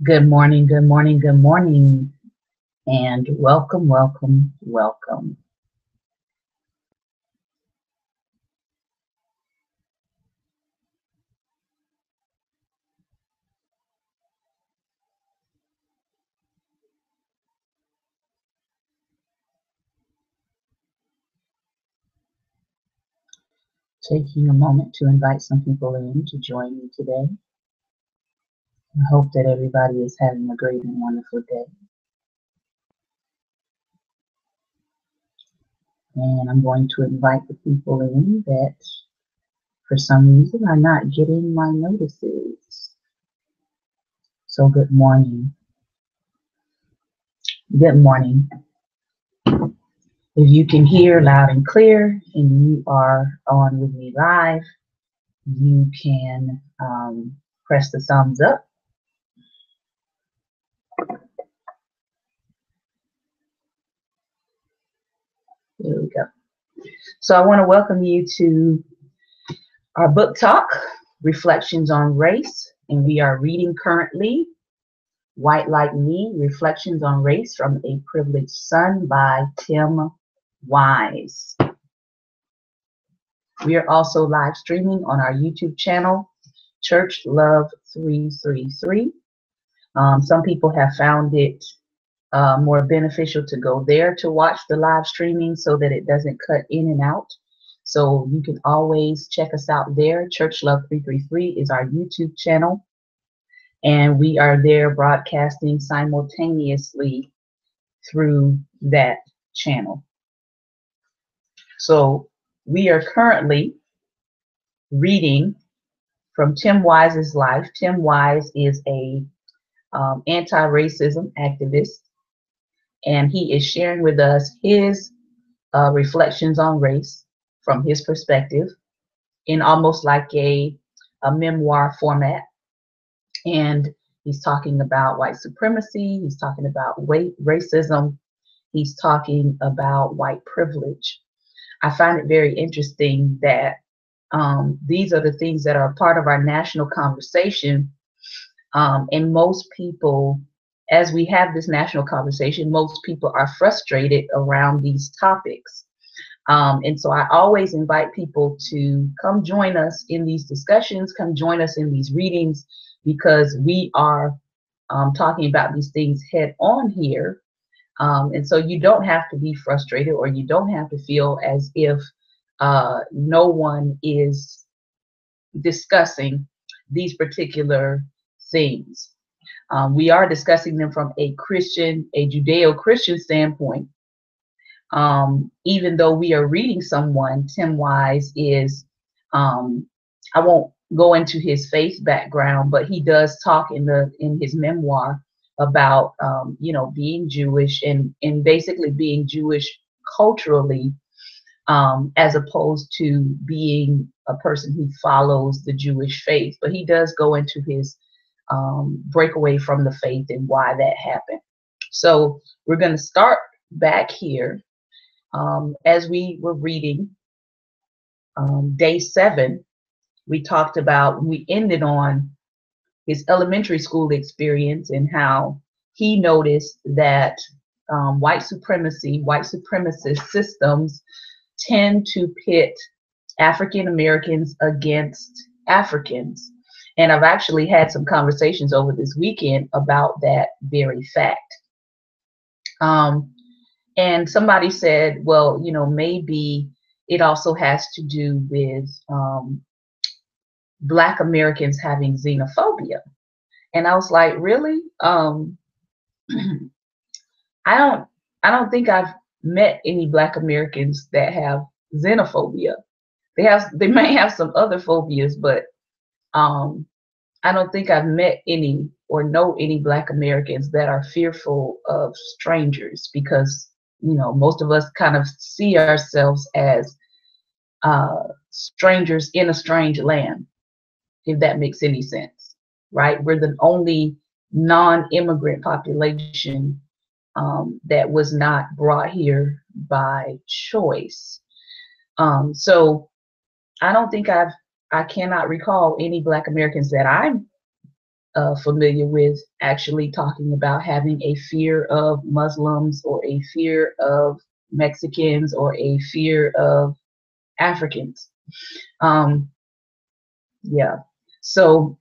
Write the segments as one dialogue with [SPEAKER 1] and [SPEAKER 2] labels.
[SPEAKER 1] Good morning, good morning, good morning, and welcome, welcome, welcome. Taking a moment to invite some people in to join me today. I hope that everybody is having a great and wonderful day. And I'm going to invite the people in that for some reason are not getting my notices. So good morning. Good morning. If you can hear loud and clear and you are on with me live, you can press the thumbs up. There we go. So I want to welcome you to our book talk, Reflections on Race. And we are reading currently White Like Me, Reflections on Race from a Privileged Son by Tim Wise. We are also live streaming on our YouTube channel, Church Love 333. Some people have found it more beneficial to go there to watch the live streaming so that it doesn't cut in and out. So you can always check us out there. Church Love 333 is our YouTube channel, and we are there broadcasting simultaneously through that channel. So we are currently reading from Tim Wise's life. Tim Wise is a anti-racism activist, and he is sharing with us his reflections on race from his perspective in almost like a memoir format. And he's talking about white supremacy, he's talking about racism, he's talking about white privilege. I find it very interesting that these are the things that are part of our national conversation. And most people, as we have this national conversation, most people are frustrated around these topics. And so I always invite people to come join us in these discussions, come join us in these readings, because we are talking about these things head on here. And so you don't have to be frustrated, or you don't have to feel as if no one is discussing these particular things. We are discussing them from a Judeo-Christian standpoint. Even though we are reading someone, Tim Wise is, I won't go into his faith background, but he does talk in his memoir about being Jewish and basically being Jewish culturally, as opposed to being a person who follows the Jewish faith. But he does go into his breakaway from the faith and why that happened. So we're going to start back here. As we were reading day 7, we ended on his elementary school experience and how he noticed that white supremacist systems tend to pit African Americans against Africans. And I've actually had some conversations over this weekend about that very fact. And somebody said, well, maybe it also has to do with Black Americans having xenophobia. And I was like, really? I don't think I've met any Black Americans that have xenophobia. They may have some other phobias, but I don't think I've met any or know any Black Americans that are fearful of strangers, because most of us kind of see ourselves as strangers in a strange land, if that makes any sense, right? We're the only non-immigrant population that was not brought here by choice. So I don't think I cannot recall any Black Americans that I'm familiar with, actually talking about having a fear of Muslims or a fear of Mexicans or a fear of Africans. Um, yeah. So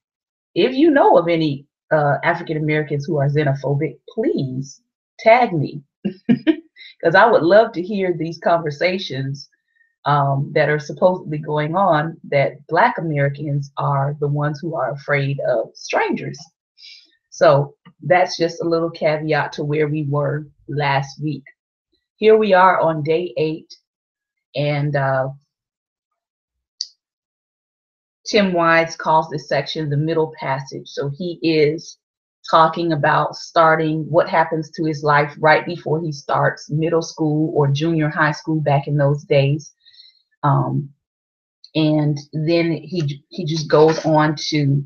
[SPEAKER 1] if you know of any African Americans who are xenophobic, please tag me, because I would love to hear these conversations that are supposedly going on, that Black Americans are the ones who are afraid of strangers. So that's just a little caveat to where we were last week. Here we are on day 8, and Tim Wise calls this section the middle passage. So he is talking about starting what happens to his life right before he starts middle school or junior high school back in those days. And then he just goes on to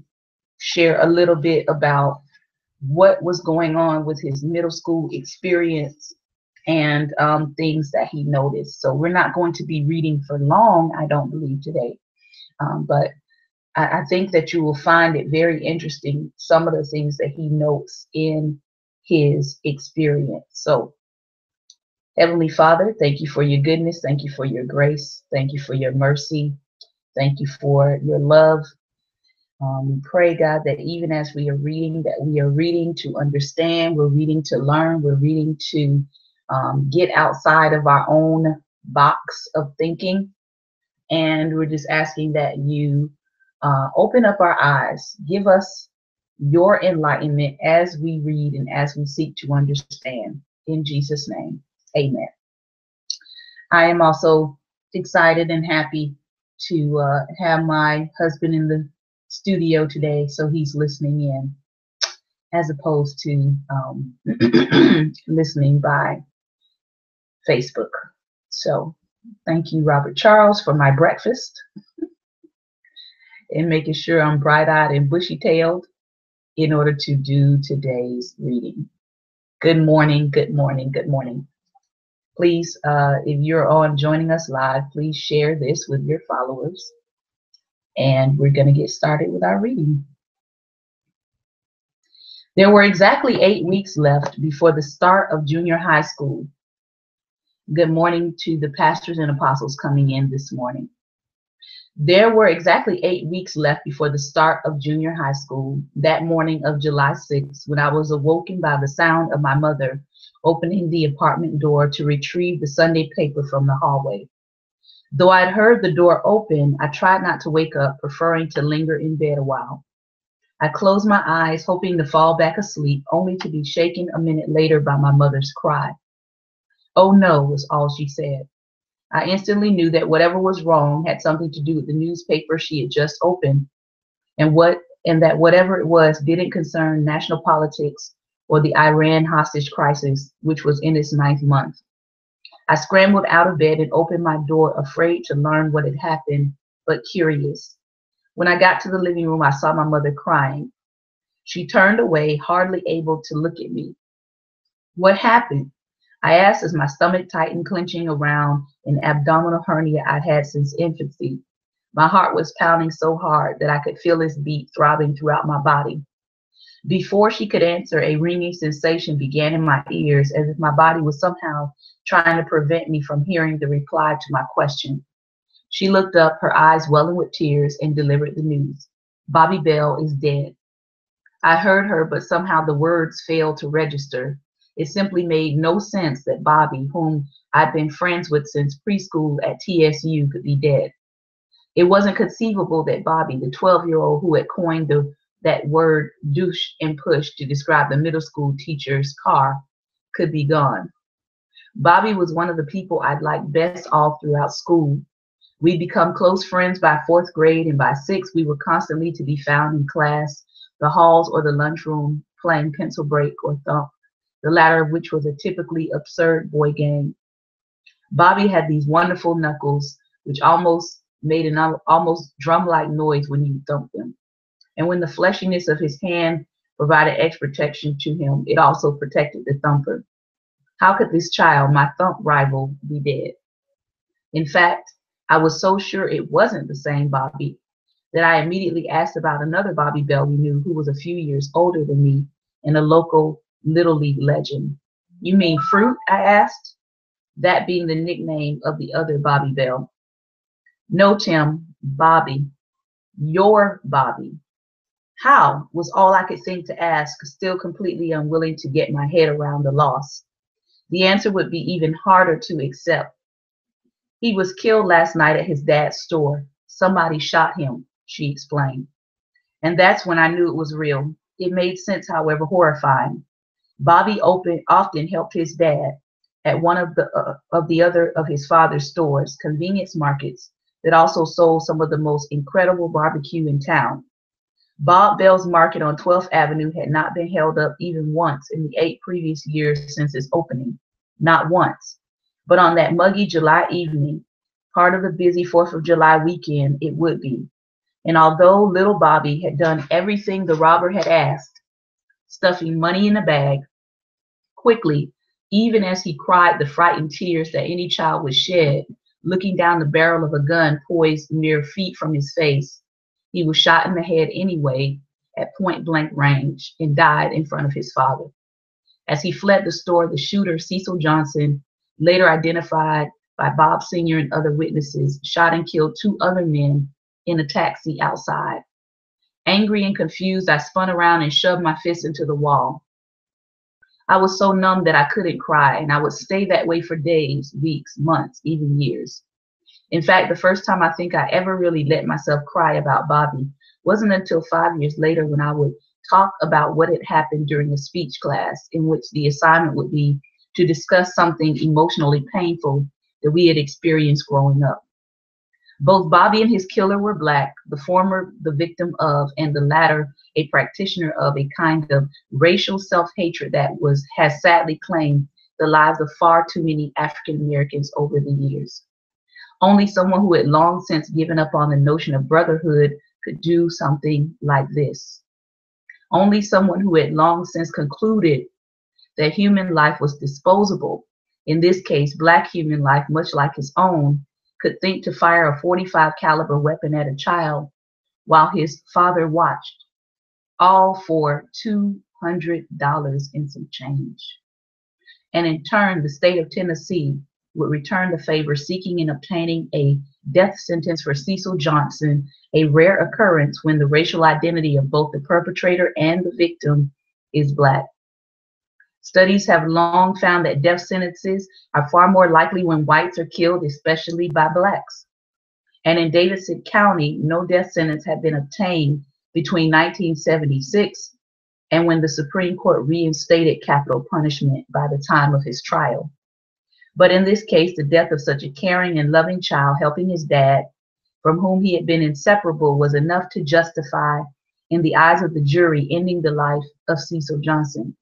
[SPEAKER 1] share a little bit about what was going on with his middle school experience and things that he noticed. So we're not going to be reading for long, I don't believe, today. But I think that you will find it very interesting, some of the things that he notes in his experience. So, Heavenly Father, thank you for your goodness. Thank you for your grace. Thank you for your mercy. Thank you for your love. We pray, God, that even as we are reading, that we are reading to understand, we're reading to learn, we're reading to get outside of our own box of thinking. And we're just asking that you open up our eyes, give us your enlightenment as we read and as we seek to understand. In Jesus' name, amen. I am also excited and happy to have my husband in the studio today, so he's listening in as opposed to listening by Facebook. So thank you, Robert Charles, for my breakfast and making sure I'm bright-eyed and bushy-tailed in order to do today's reading. Good morning, good morning, good morning. Please, if you're on joining us live, please share this with your followers. And we're going to get started with our reading. There were exactly 8 weeks left before the start of junior high school. Good morning to the pastors and apostles coming in this morning. There were exactly 8 weeks left before the start of junior high school that morning of July 6th, when I was awoken by the sound of my mother opening the apartment door to retrieve the Sunday paper from the hallway. Though I had heard the door open, I tried not to wake up, preferring to linger in bed a while. I closed my eyes, hoping to fall back asleep, only to be shaken a minute later by my mother's cry. "Oh no," was all she said. I instantly knew that whatever was wrong had something to do with the newspaper she had just opened, and that whatever it was didn't concern national politics or the Iran hostage crisis, which was in its 9th month. I scrambled out of bed and opened my door, afraid to learn what had happened, but curious. When I got to the living room, I saw my mother crying. She turned away, hardly able to look at me. "What happened?" I asked as my stomach tightened, clenching around an abdominal hernia I'd had since infancy. My heart was pounding so hard that I could feel its beat throbbing throughout my body. Before she could answer, a ringing sensation began in my ears, as if my body was somehow trying to prevent me from hearing the reply to my question. She looked up, her eyes welling with tears, and delivered the news. "Bobby Bell is dead." I heard her, but somehow the words failed to register. It simply made no sense that Bobby, whom I'd been friends with since preschool at TSU, could be dead. It wasn't conceivable that Bobby, the 12-year-old who had coined that word douche and push to describe the middle school teacher's car, could be gone. Bobby was one of the people I'd liked best all throughout school. We'd become close friends by 4th grade, and by 6th we were constantly to be found in class, the halls, or the lunchroom, playing pencil break or thump, the latter of which was a typically absurd boy game. Bobby had these wonderful knuckles, which almost made an almost drum-like noise when you thumped them. And when the fleshiness of his hand provided extra protection to him, it also protected the thumper. How could this child, my thump rival, be dead? In fact, I was so sure it wasn't the same Bobby that I immediately asked about another Bobby Bell we knew who was a few years older than me and a local Little League legend. You mean Fruit? I asked, that being the nickname of the other Bobby Bell. No, Tim, Bobby. Your Bobby. How was all I could think to ask, still completely unwilling to get my head around the loss. The answer would be even harder to accept. He was killed last night at his dad's store. Somebody shot him, she explained. And that's when I knew it was real. It made sense, however horrifying. Bobby often helped his dad at one of the other of his father's stores, convenience markets that also sold some of the most incredible barbecue in town. Bob Bell's Market on 12th Avenue had not been held up even once in the 8 previous years since its opening. Not once. But on that muggy July evening, part of the busy 4th of July weekend, it would be. And although little Bobby had done everything the robber had asked, stuffing money in a bag, quickly, even as he cried the frightened tears that any child would shed, looking down the barrel of a gun poised mere feet from his face, he was shot in the head anyway at point-blank range and died in front of his father. As he fled the store, the shooter, Cecil Johnson, later identified by Bob Sr. and other witnesses, shot and killed 2 other men in a taxi outside. Angry and confused, I spun around and shoved my fist into the wall. I was so numb that I couldn't cry, and I would stay that way for days, weeks, months, even years. In fact, the first time I think I ever really let myself cry about Bobby wasn't until 5 years later when I would talk about what had happened during a speech class in which the assignment would be to discuss something emotionally painful that we had experienced growing up. Both Bobby and his killer were Black, the former the victim of, and the latter a practitioner of a kind of racial self-hatred that has sadly claimed the lives of far too many African Americans over the years. Only someone who had long since given up on the notion of brotherhood could do something like this. Only someone who had long since concluded that human life was disposable, in this case, Black human life, much like his own, could think to fire a .45 caliber weapon at a child while his father watched, all for $200 and some change. And in turn, the state of Tennessee would return the favor, seeking and obtaining a death sentence for Cecil Johnson, a rare occurrence when the racial identity of both the perpetrator and the victim is Black. Studies have long found that death sentences are far more likely when whites are killed, especially by Blacks. And in Davidson County, no death sentence had been obtained between 1976 and when the Supreme Court reinstated capital punishment by the time of his trial. But in this case, the death of such a caring and loving child helping his dad, from whom he had been inseparable, was enough to justify, in the eyes of the jury, ending the life of Cecil Johnson.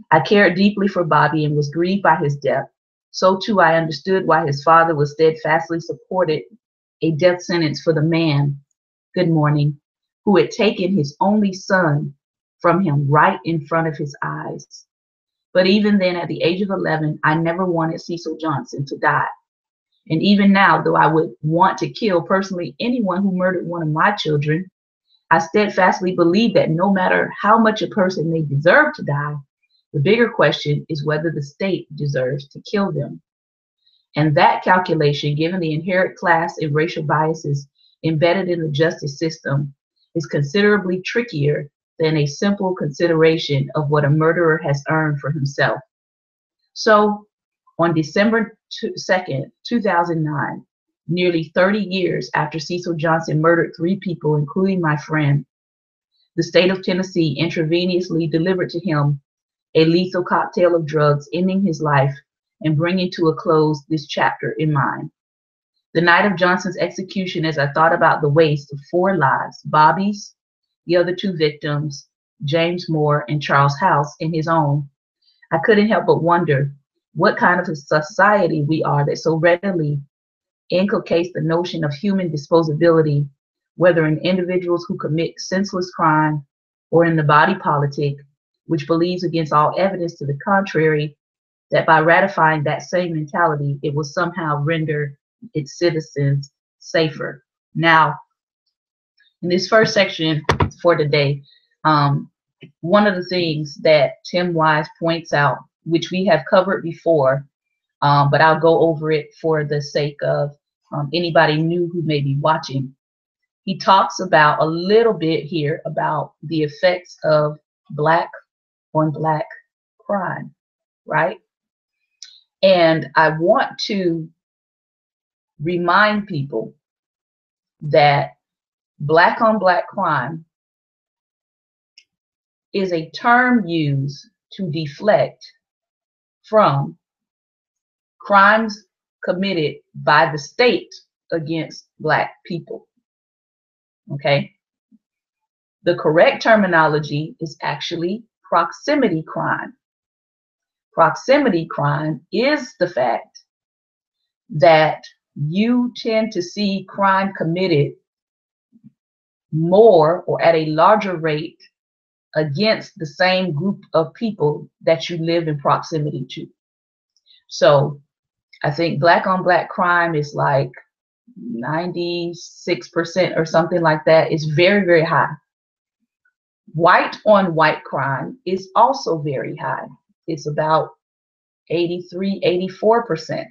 [SPEAKER 1] I cared deeply for Bobby and was grieved by his death. So too I understood why his father was steadfastly supported a death sentence for the man, good morning, who had taken his only son from him right in front of his eyes. But even then, at the age of 11, I never wanted Cecil Johnson to die. And even now, though I would want to kill personally anyone who murdered one of my children, I steadfastly believe that no matter how much a person may deserve to die, the bigger question is whether the state deserves to kill them. And that calculation, given the inherent class and racial biases embedded in the justice system, is considerably trickier than a simple consideration of what a murderer has earned for himself. So, on December 2nd, 2009, nearly 30 years after Cecil Johnson murdered 3 people, including my friend, the state of Tennessee intravenously delivered to him a lethal cocktail of drugs, ending his life and bringing to a close this chapter in mine. The night of Johnson's execution, as I thought about the waste of 4 lives, Bobby's, the other 2 victims, James Moore and Charles House, and his own, I couldn't help but wonder what kind of a society we are that so readily inculcates the notion of human disposability, whether in individuals who commit senseless crime or in the body politic, which believes against all evidence to the contrary, that by ratifying that same mentality, it will somehow render its citizens safer. Now, In this first section for today, one of the things that Tim Wise points out, which we have covered before, but I'll go over it for the sake of anybody new who may be watching. He talks about a little bit here about the effects of black on black crime, right? And I want to remind people that black on black crime is a term used to deflect from crimes committed by the state against black people. Okay? The correct terminology is actually proximity crime. Proximity crime is the fact that you tend to see crime committed more or at a larger rate against the same group of people that you live in proximity to. So I think black on black crime is like 96% or something like that. It's very, very high. White on white crime is also very high. It's about 83, 84%.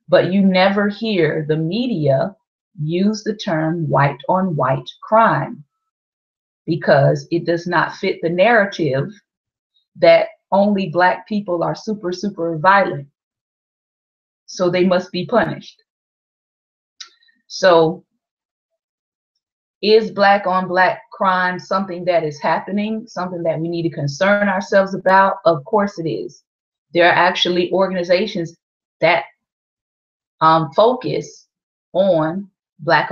[SPEAKER 1] But you never hear the media use the term white on white crime because it does not fit the narrative that only black people are super, super violent, so they must be punished. So is black on black crime something that is happening, something that we need to concern ourselves about? Of course it is. There are actually organizations that focus on black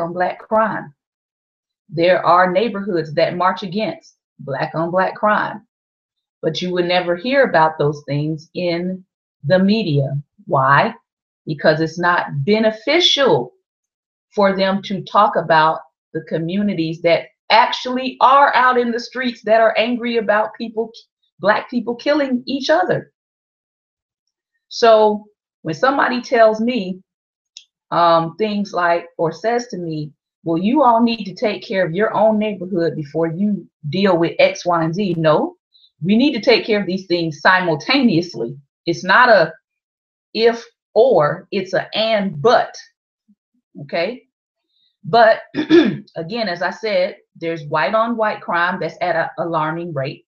[SPEAKER 1] crime. There are neighborhoods that march against black on black crime, but you would never hear about those things in the media. Why? Because it's not beneficial for them to talk about the communities that actually are out in the streets that are angry about people, black people killing each other. So when somebody tells me things like, or says to me, well, you all need to take care of your own neighborhood before you deal with X, Y, and Z. No, we need to take care of these things simultaneously. It's not a if or, it's a and but. Okay? But again, as I said, there's white on white crime that's at an alarming rate.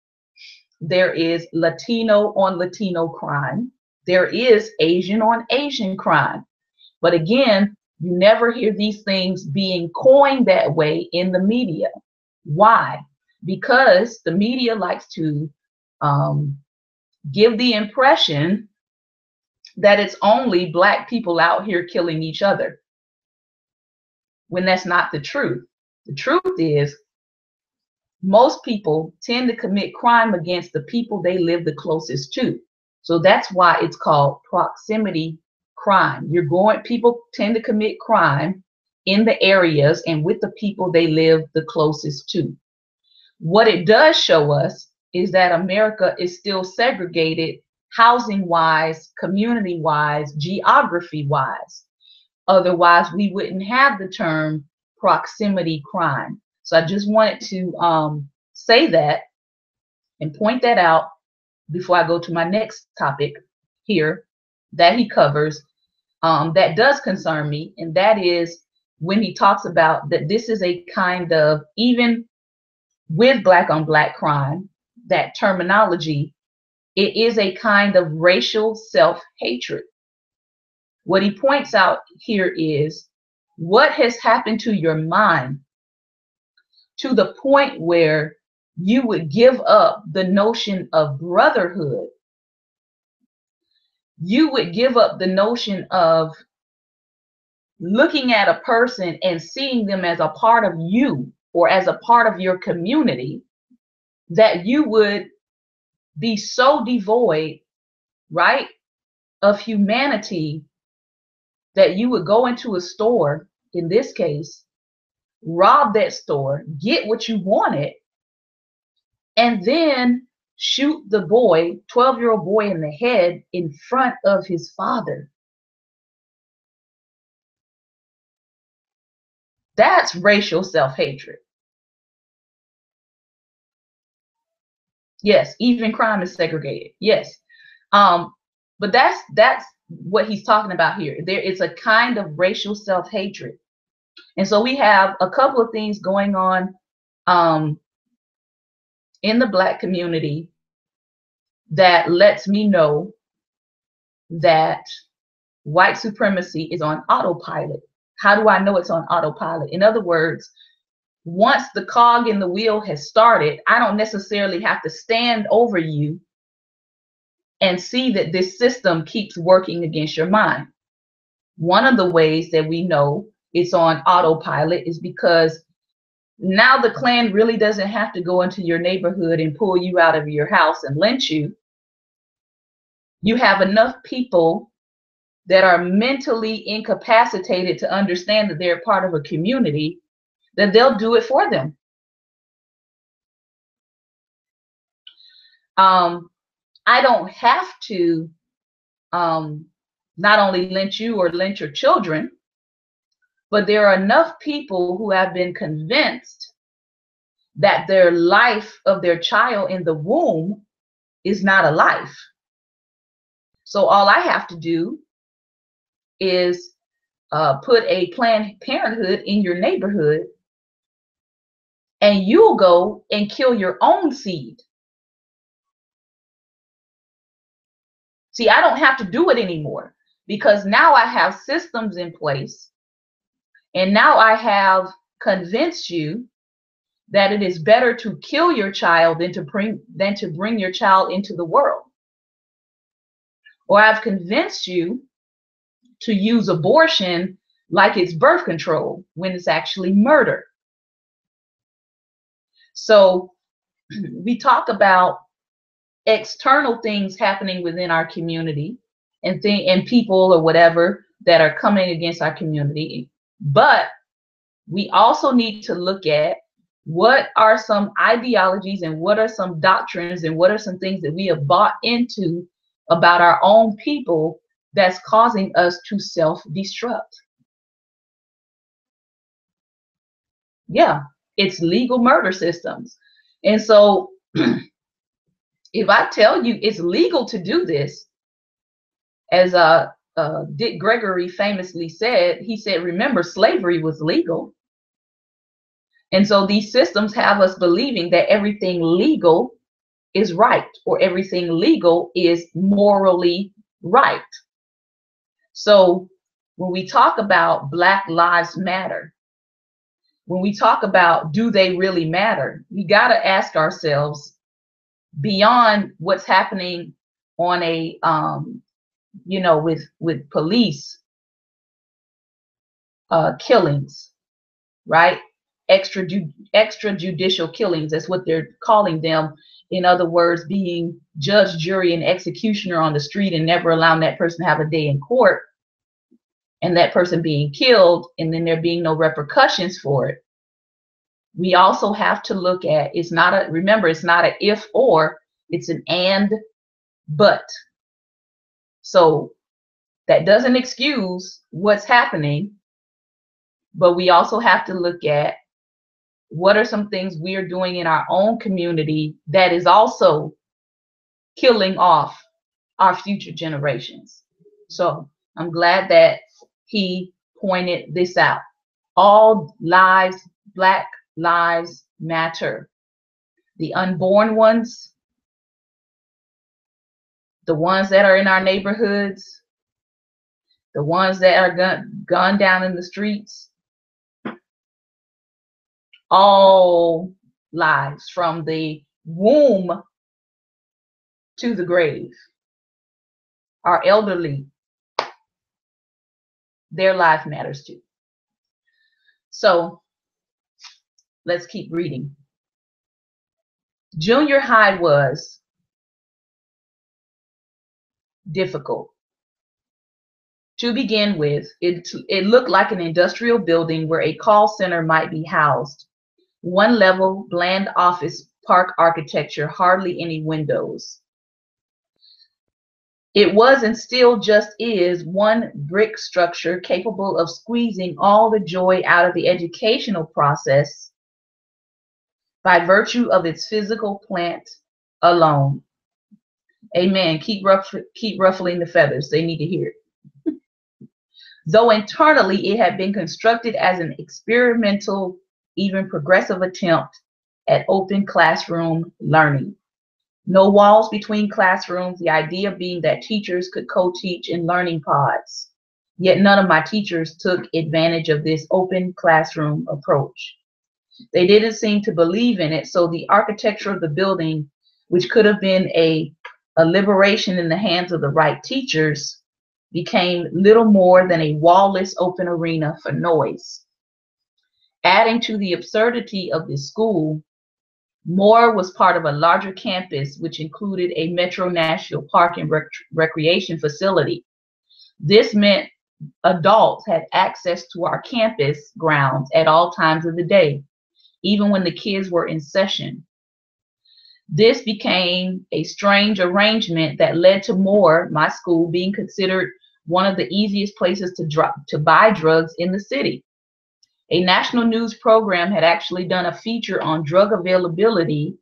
[SPEAKER 1] There is Latino on Latino crime. There is Asian on Asian crime. But again, you never hear these things being coined that way in the media. Why? Because the media likes to give the impression that it's only black people out here killing each other, when that's not the truth. The truth is most people tend to commit crime against the people they live the closest to. So that's why it's called proximity crime. People tend to commit crime in the areas and with the people they live the closest to. What it does show us is that America is still segregated housing-wise, community-wise, geography-wise. Otherwise, we wouldn't have the term proximity crime. So I just wanted to say that and point that out before I go to my next topic here that he covers that does concern me, and that is when he talks about that this is a kind of, even with black on black crime, that terminology, it is a kind of racial self-hatred. What he points out here is what has happened to your mind to the point where you would give up the notion of brotherhood. You would give up the notion of looking at a person and seeing them as a part of you or as a part of your community, that you would be so devoid, right, of humanity that you would go into a store, in this case, rob that store, get what you wanted, and then shoot the boy, 12-year-old boy, in the head in front of his father. That's racial self-hatred. Yes, even crime is segregated. Yes. But that's what he's talking about here. There is a kind of racial self-hatred. And so we have a couple of things going on in the Black community that lets me know that white supremacy is on autopilot. How do I know it's on autopilot? In other words, once the cog in the wheel has started, I don't necessarily have to stand over you and see that this system keeps working against your mind. One of the ways that we know it's on autopilot is because now the Klan really doesn't have to go into your neighborhood and pull you out of your house and lynch you. You have enough people that are mentally incapacitated to understand that they're part of a community, that they'll do it for them. I don't have to not only lynch you or lynch your children, but there are enough people who have been convinced that their life of their child in the womb is not a life. So all I have to do is put a Planned Parenthood in your neighborhood, and you'll go and kill your own seed. See, I don't have to do it anymore because now I have systems in place, and now I have convinced you that it is better to kill your child than to bring your child into the world. Or I've convinced you to use abortion like it's birth control when it's actually murder. So we talk about external things happening within our community and people or whatever that are coming against our community, but we also need to look at what are some ideologies and what are some doctrines and what are some things that we have bought into about our own people that's causing us to self-destruct. Yeah, it's legal murder systems. And so if I tell you it's legal to do this, as Dick Gregory famously said, he said, remember, slavery was legal. And so these systems have us believing that everything legal is right, or everything legal is morally right. So when we talk about Black Lives Matter, when we talk about do they really matter, we got to ask ourselves, beyond what's happening on a with police killings, right? Extrajudicial killings, that's what they're calling them. In other words, being judge, jury, and executioner on the street and never allowing that person to have a day in court, and that person being killed and then there being no repercussions for it. We also have to look at, remember, it's not an if or, it's an and but. So that doesn't excuse what's happening, but we also have to look at what are some things we are doing in our own community that is also killing off our future generations. So I'm glad that he pointed this out. All lives, Black lives matter. The unborn ones, the ones that are in our neighborhoods, the ones that are gunned down in the streets, all lives from the womb to the grave. Our elderly, their life matters too. So let's keep reading. Junior high was difficult. To begin with, it looked like an industrial building where a call center might be housed. One level, bland office park architecture, hardly any windows. It was and still just is one brick structure capable of squeezing all the joy out of the educational process by virtue of its physical plant alone. Amen. Keep ruffling the feathers. They need to hear it. Though internally it had been constructed as an experimental, even progressive attempt at open classroom learning. No walls between classrooms, the idea being that teachers could co-teach in learning pods. Yet none of my teachers took advantage of this open classroom approach. They didn't seem to believe in it, so the architecture of the building, which could have been a liberation in the hands of the right teachers, became little more than a wall-less open arena for noise. Adding to the absurdity of this school, Moore was part of a larger campus which included a Metro Nashville Park and recreation facility. This meant adults had access to our campus grounds at all times of the day, even when the kids were in session. This became a strange arrangement that led to Moore, my school, being considered one of the easiest places to buy drugs in the city. A national news program had actually done a feature on drug availability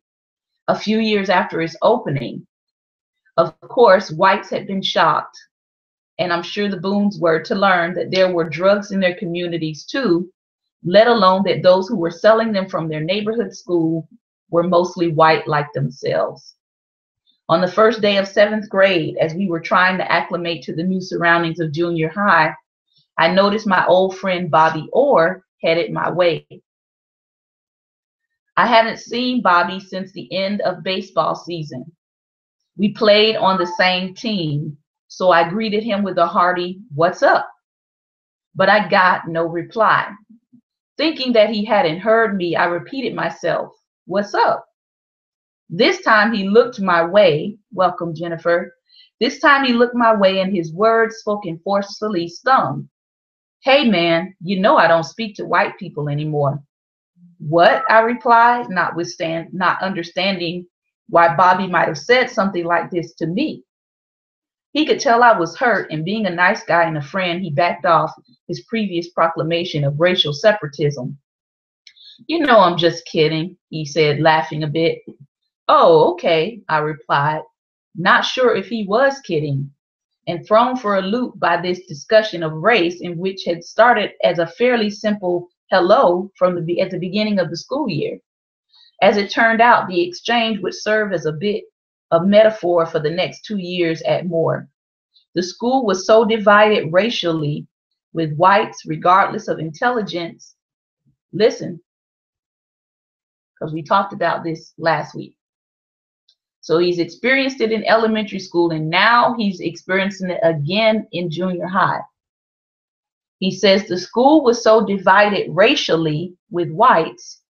[SPEAKER 1] a few years after its opening. Of course, whites had been shocked, and I'm sure the Boones were, to learn that there were drugs in their communities too, let alone that those who were selling them from their neighborhood school were mostly white like themselves. On the first day of 7th grade, as we were trying to acclimate to the new surroundings of junior high, I noticed my old friend Bobby Orr headed my way. I hadn't seen Bobby since the end of baseball season. We played on the same team, so I greeted him with a hearty, "What's up?" But I got no reply. Thinking that he hadn't heard me, I repeated myself, "What's up?" This time he looked my way. Welcome, Jennifer. This time he looked my way and his words, spoken forcefully, stung. "Hey man, you know I don't speak to white people anymore." "What?" I replied, not understanding why Bobby might have said something like this to me. He could tell I was hurt, and being a nice guy and a friend, he backed off his previous proclamation of racial separatism. "You know I'm just kidding," he said, laughing a bit. "Oh, okay," I replied, not sure if he was kidding, and thrown for a loop by this discussion of race, in which had started as a fairly simple hello at the beginning of the school year. As it turned out, the exchange would serve as a bit of metaphor for the next 2 years at Moore. The school was so divided racially, with whites, regardless of intelligence. Listen, because we talked about this last week. So he's experienced it in elementary school, and now he's experiencing it again in junior high. He says the school was so divided racially, with whites,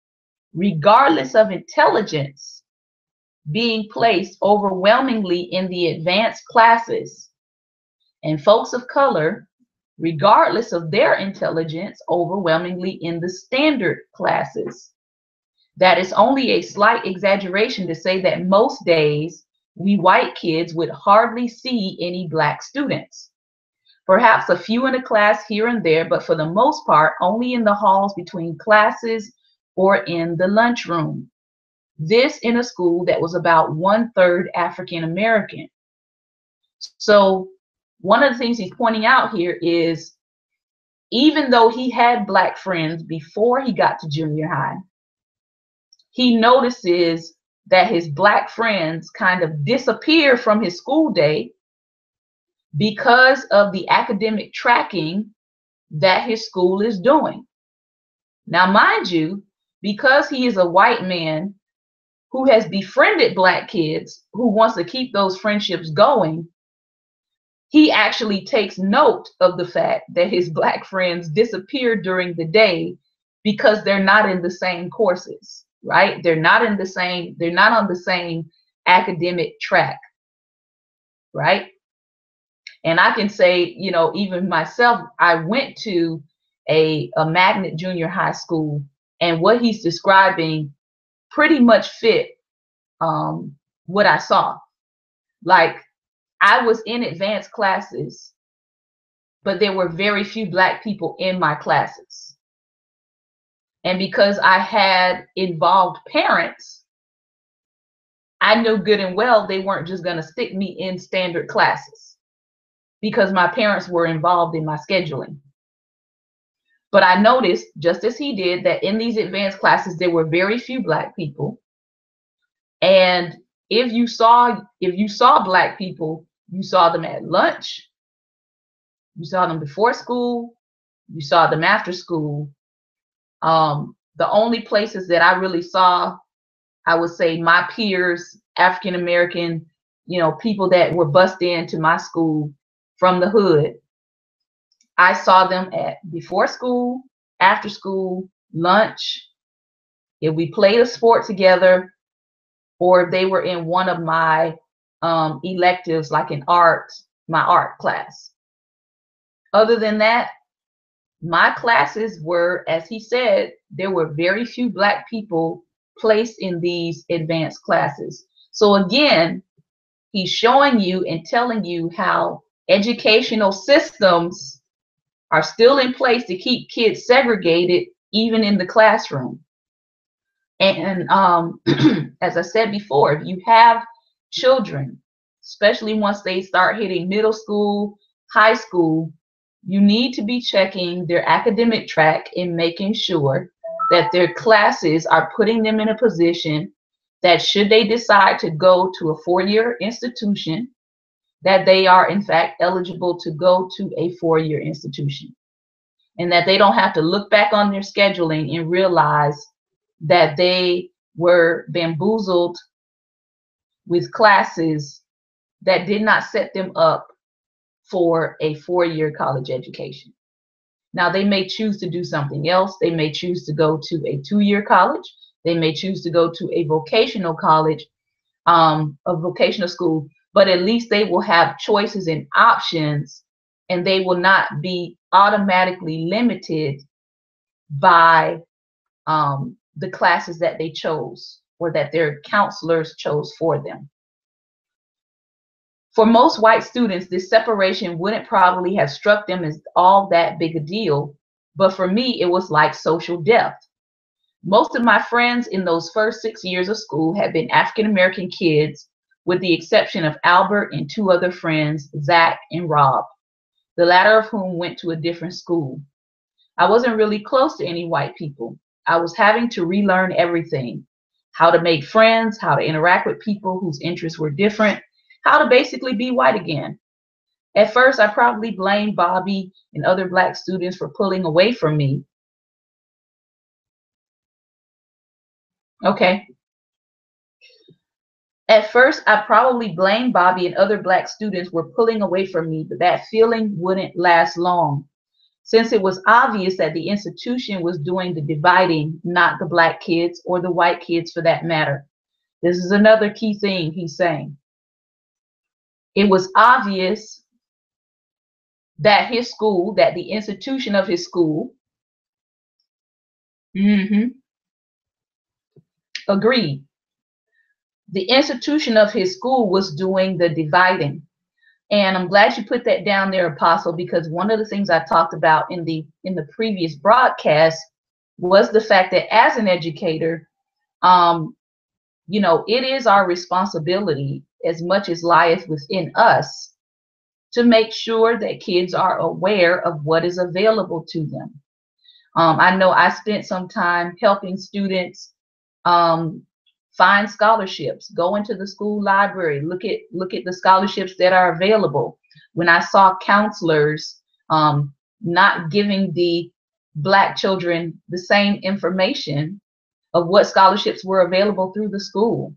[SPEAKER 1] regardless of intelligence, being placed overwhelmingly in the advanced classes, and folks of color, regardless of their intelligence, overwhelmingly in the standard classes. That is only a slight exaggeration to say that most days we white kids would hardly see any black students. Perhaps a few in a class here and there, but for the most part, only in the halls between classes or in the lunchroom. This in a school that was about 1/3 African American. So one of the things he's pointing out here is, even though he had black friends before he got to junior high, he notices that his black friends kind of disappear from his school day because of the academic tracking that his school is doing. Now, mind you, because he is a white man who has befriended black kids, who wants to keep those friendships going, he actually takes note of the fact that his black friends disappear during the day because they're not in the same courses, right? They're not on the same academic track, right? And I can say, even myself, I went to a magnet junior high school, and what he's describing pretty much fit what I saw. Like, I was in advanced classes, but there were very few Black people in my classes. And because I had involved parents, I knew good and well they weren't just going to stick me in standard classes because my parents were involved in my scheduling. But I noticed, just as he did, that in these advanced classes, there were very few Black people. And if you saw Black people, you saw them at lunch, you saw them before school, you saw them after school. The only places that I really saw, I would say, my peers, African American, people that were bussed into my school from the hood, I saw them at before school, after school, lunch, if we played a sport together, or if they were in one of my electives, like in art, my art class. Other than that, my classes were, as he said, there were very few Black people placed in these advanced classes. So again, he's showing you and telling you how educational systems are still in place to keep kids segregated, even in the classroom. And as I said before, if you have children, especially once they start hitting middle school, high school, you need to be checking their academic track and making sure that their classes are putting them in a position that should they decide to go to a four-year institution, that they are in fact eligible to go to a four-year institution, and that they don't have to look back on their scheduling and realize that they were bamboozled with classes that did not set them up for a four-year college education. Now, they may choose to do something else. They may choose to go to a two-year college. They may choose to go to a vocational college, a vocational school, but at least they will have choices and options, and they will not be automatically limited by the classes that they chose or that their counselors chose for them. For most white students, this separation wouldn't probably have struck them as all that big a deal, but for me, it was like social death. Most of my friends in those first 6 years of school had been African American kids, with the exception of Albert and two other friends, Zach and Rob, the latter of whom went to a different school. I wasn't really close to any white people. I was having to relearn everything: how to make friends, how to interact with people whose interests were different, how to basically be white again. At first, I probably blamed Bobby and other Black students for pulling away from me. Okay. At first, I probably blamed Bobby and other Black students were pulling away from me, but that feeling wouldn't last long, since it was obvious that the institution was doing the dividing, not the Black kids or the white kids for that matter. This is another key thing he's saying. It was obvious that his school, that the institution of his school, agreed. The institution of his school was doing the dividing. And I'm glad you put that down there, Apostle, because one of the things I talked about in the previous broadcast was the fact that as an educator, it is our responsibility, as much as lieth within us, to make sure that kids are aware of what is available to them. I know I spent some time helping students find scholarships, go into the school library, look at the scholarships that are available. When I saw counselors not giving the Black children the same information of what scholarships were available through the school,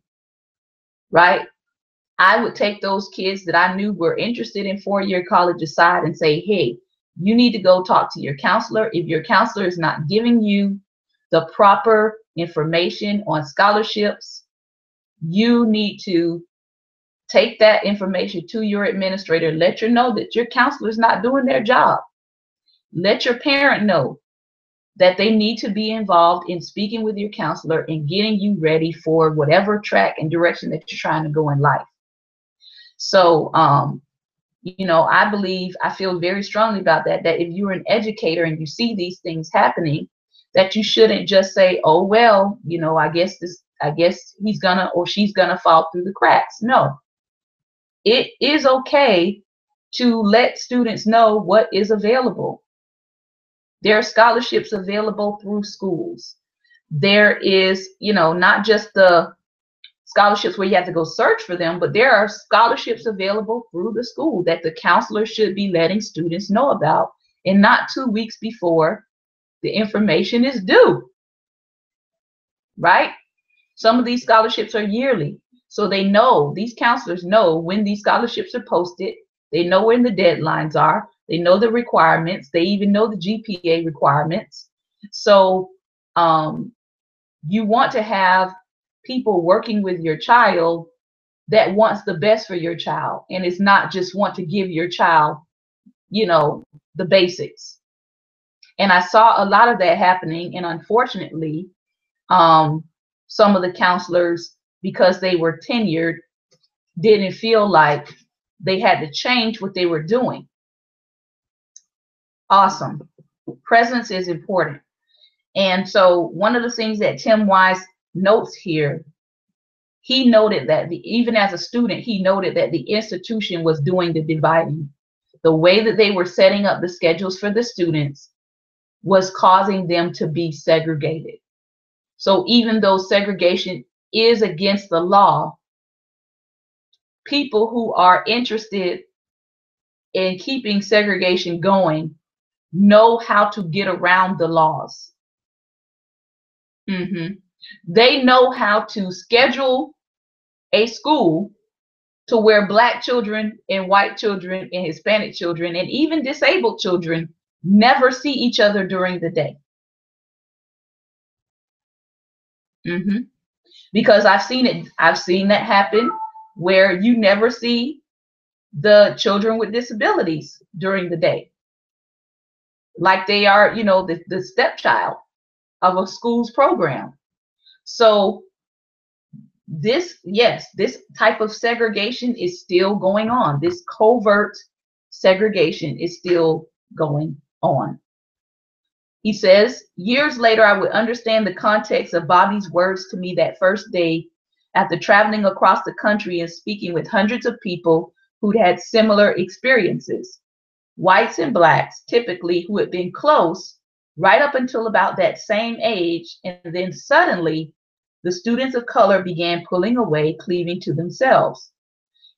[SPEAKER 1] right? I would take those kids that I knew were interested in four-year college aside and say, hey, you need to go talk to your counselor. If your counselor is not giving you the proper information on scholarships, you need to take that information to your administrator. Let her know that your counselor is not doing their job. Let your parent know that they need to be involved in speaking with your counselor and getting you ready for whatever track and direction that you're trying to go in life. So, I feel very strongly about that if you're an educator and you see these things happening, that you shouldn't just say, oh, well, I guess he's gonna or she's gonna fall through the cracks. No, it is okay to let students know what is available. There are scholarships available through schools. There is, not just the scholarships where you have to go search for them, but there are scholarships available through the school that the counselor should be letting students know about, and not 2 weeks before the information is due, right? Some of these scholarships are yearly, so these counselors know when these scholarships are posted. They know when the deadlines are. They know the requirements. They even know the GPA requirements. So you want to have people working with your child that wants the best for your child, and it's not just want to give your child, the basics. And I saw a lot of that happening, and unfortunately, some of the counselors, because they were tenured, didn't feel like they had to change what they were doing. Awesome. Presence is important. And so one of the things that Tim Wise notes here, he noted that even as a student, he noted that the institution was doing the dividing. The way that they were setting up the schedules for the students was causing them to be segregated. So even though segregation is against the law, people who are interested in keeping segregation going know how to get around the laws. They know how to schedule a school to where Black children and white children and Hispanic children and even disabled children never see each other during the day. Because I've seen that happen where you never see the children with disabilities during the day, like they are, the stepchild of a school's program. So this type of segregation is still going on. This covert segregation is still going on. He says, years later, I would understand the context of Bobby's words to me that first day after traveling across the country and speaking with hundreds of people who'd had similar experiences. Whites and Blacks, typically, who had been close right up until about that same age, and then suddenly the students of color began pulling away, cleaving to themselves.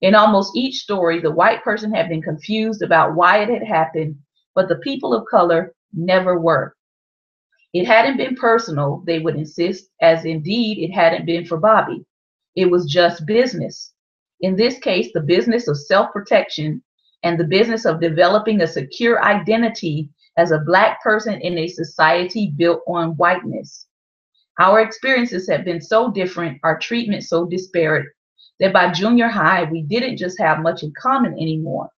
[SPEAKER 1] In almost each story, the white person had been confused about why it had happened, but the people of color never were. It hadn't been personal, they would insist, as indeed it hadn't been for Bobby. It was just business. In this case, the business of self-protection and the business of developing a secure identity as a Black person in a society built on whiteness. Our experiences have been so different, our treatment so disparate, that by junior high, we didn't just have much in common anymore.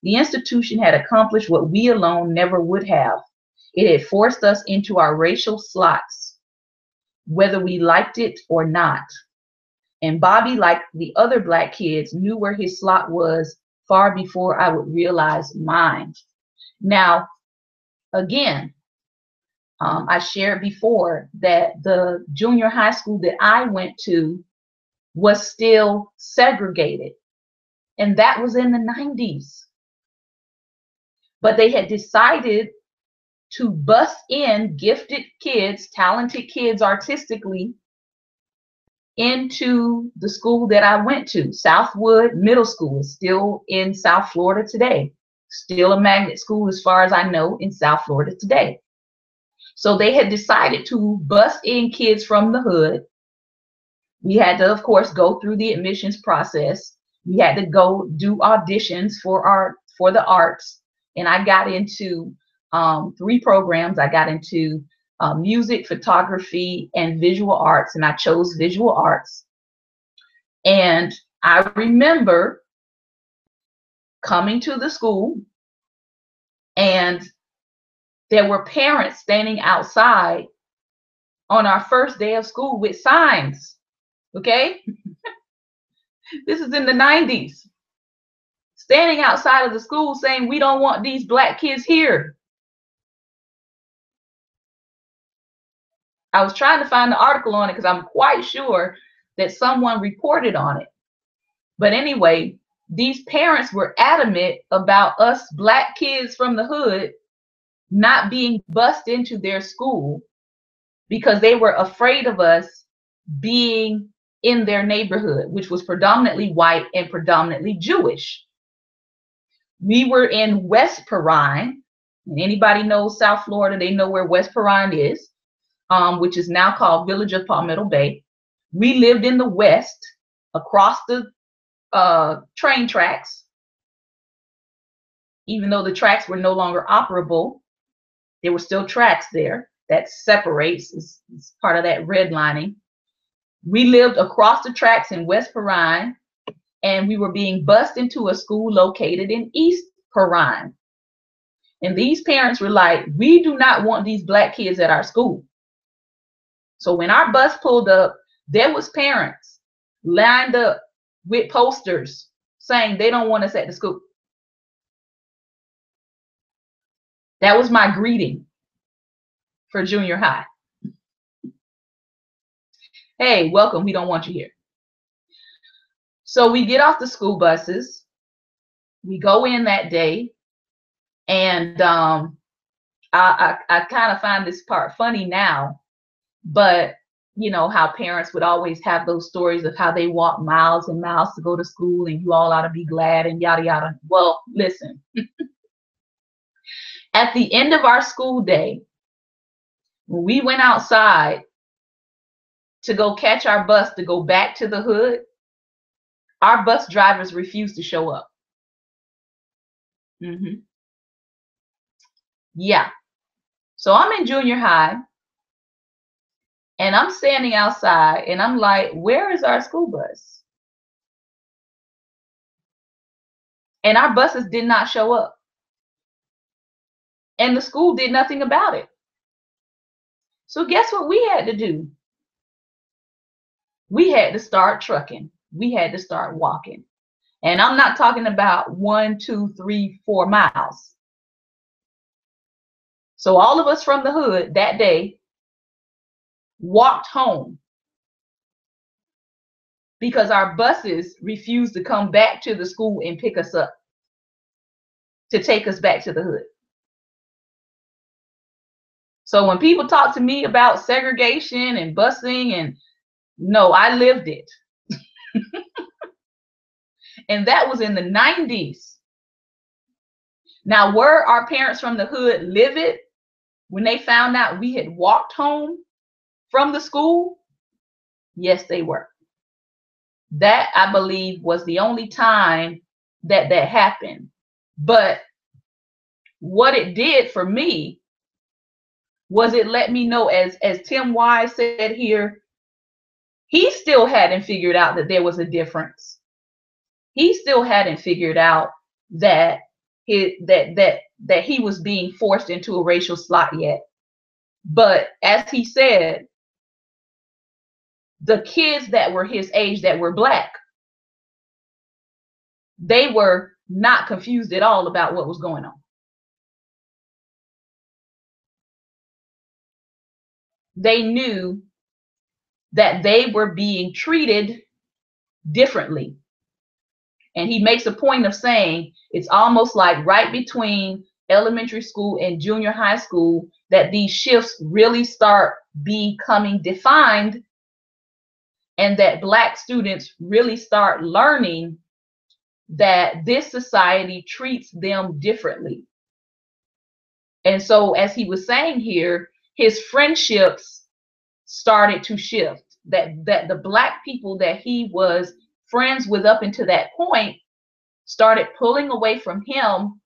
[SPEAKER 1] The institution had accomplished what we alone never would have. It had forced us into our racial slots, whether we liked it or not. And Bobby, like the other Black kids, knew where his slot was far before I would realize mine. Now, again, I shared before that the junior high school that I went to was still segregated, and that was in the 90s. But they had decided to bus in gifted kids, talented kids artistically, into the school that I went to. Southwood Middle School is still in South Florida today. Still a magnet school as far as I know in South Florida today. So they had decided to bus in kids from the hood. We had to, of course, go through the admissions process. We had to go do auditions for the arts. And I got into 3 programs. I got into music, photography, and visual arts, and I chose visual arts. And I remember coming to the school, and there were parents standing outside on our first day of school with signs. Okay? This is in the 90s. standing outside of the school saying, we don't want these black kids here. I was trying to find the article on it because I'm quite sure that someone reported on it. But anyway, these parents were adamant about us black kids from the hood not being bused into their school because they were afraid of us being in their neighborhood, which was predominantly white and predominantly Jewish. We were in West Perrine. And anybody knows South Florida, they know where West Perrine is, which is now called Village of Palmetto Bay. We lived in the west across the train tracks. Even though the tracks were no longer operable, there were still tracks there. That separates, is part of that redlining. We lived across the tracks in West Perrine, and we were being bused into a school located in East Perrine. And these parents were like, we do not want these black kids at our school. So when our bus pulled up, there was parents lined up with posters saying they don't want us at the school. That was my greeting for junior high. Hey, welcome. We don't want you here. So we get off the school buses. We go in that day. And I kind of find this part funny now. But you know how parents would always have those stories of how they walk miles and miles to go to school and you all ought to be glad and yada yada. Well, listen. At the end of our school day, when we went outside to go catch our bus to go back to the hood, our bus drivers refused to show up. Yeah. So I'm in junior high and I'm standing outside and I'm like, where is our school bus? And our buses did not show up. And the school did nothing about it. So guess what we had to do? We had to start trucking. We had to start walking. And I'm not talking about 1, 2, 3, 4 miles. So all of us from the hood that day walked home because our buses refused to come back to the school and pick us up to take us back to the hood. So when people talk to me about segregation and busing, and no, I lived it. And that was in the 90s. Now, were our parents from the hood livid when they found out we had walked home from the school? Yes, they were. That, I believe, was the only time that that happened. But what it did for me was it let me know, as Tim Wise said here, he still hadn't figured out that there was a difference. He still hadn't figured out that he was being forced into a racial slot yet. But as he said, the kids that were his age that were black, they were not confused at all about what was going on. They knew that they were being treated differently. And he makes a point of saying it's almost like right between elementary school and junior high school that these shifts really start becoming defined, and that black students really start learning that this society treats them differently. And so, as he was saying here, his friendships started to shift. That the black people that he was friends with up until that point started pulling away from him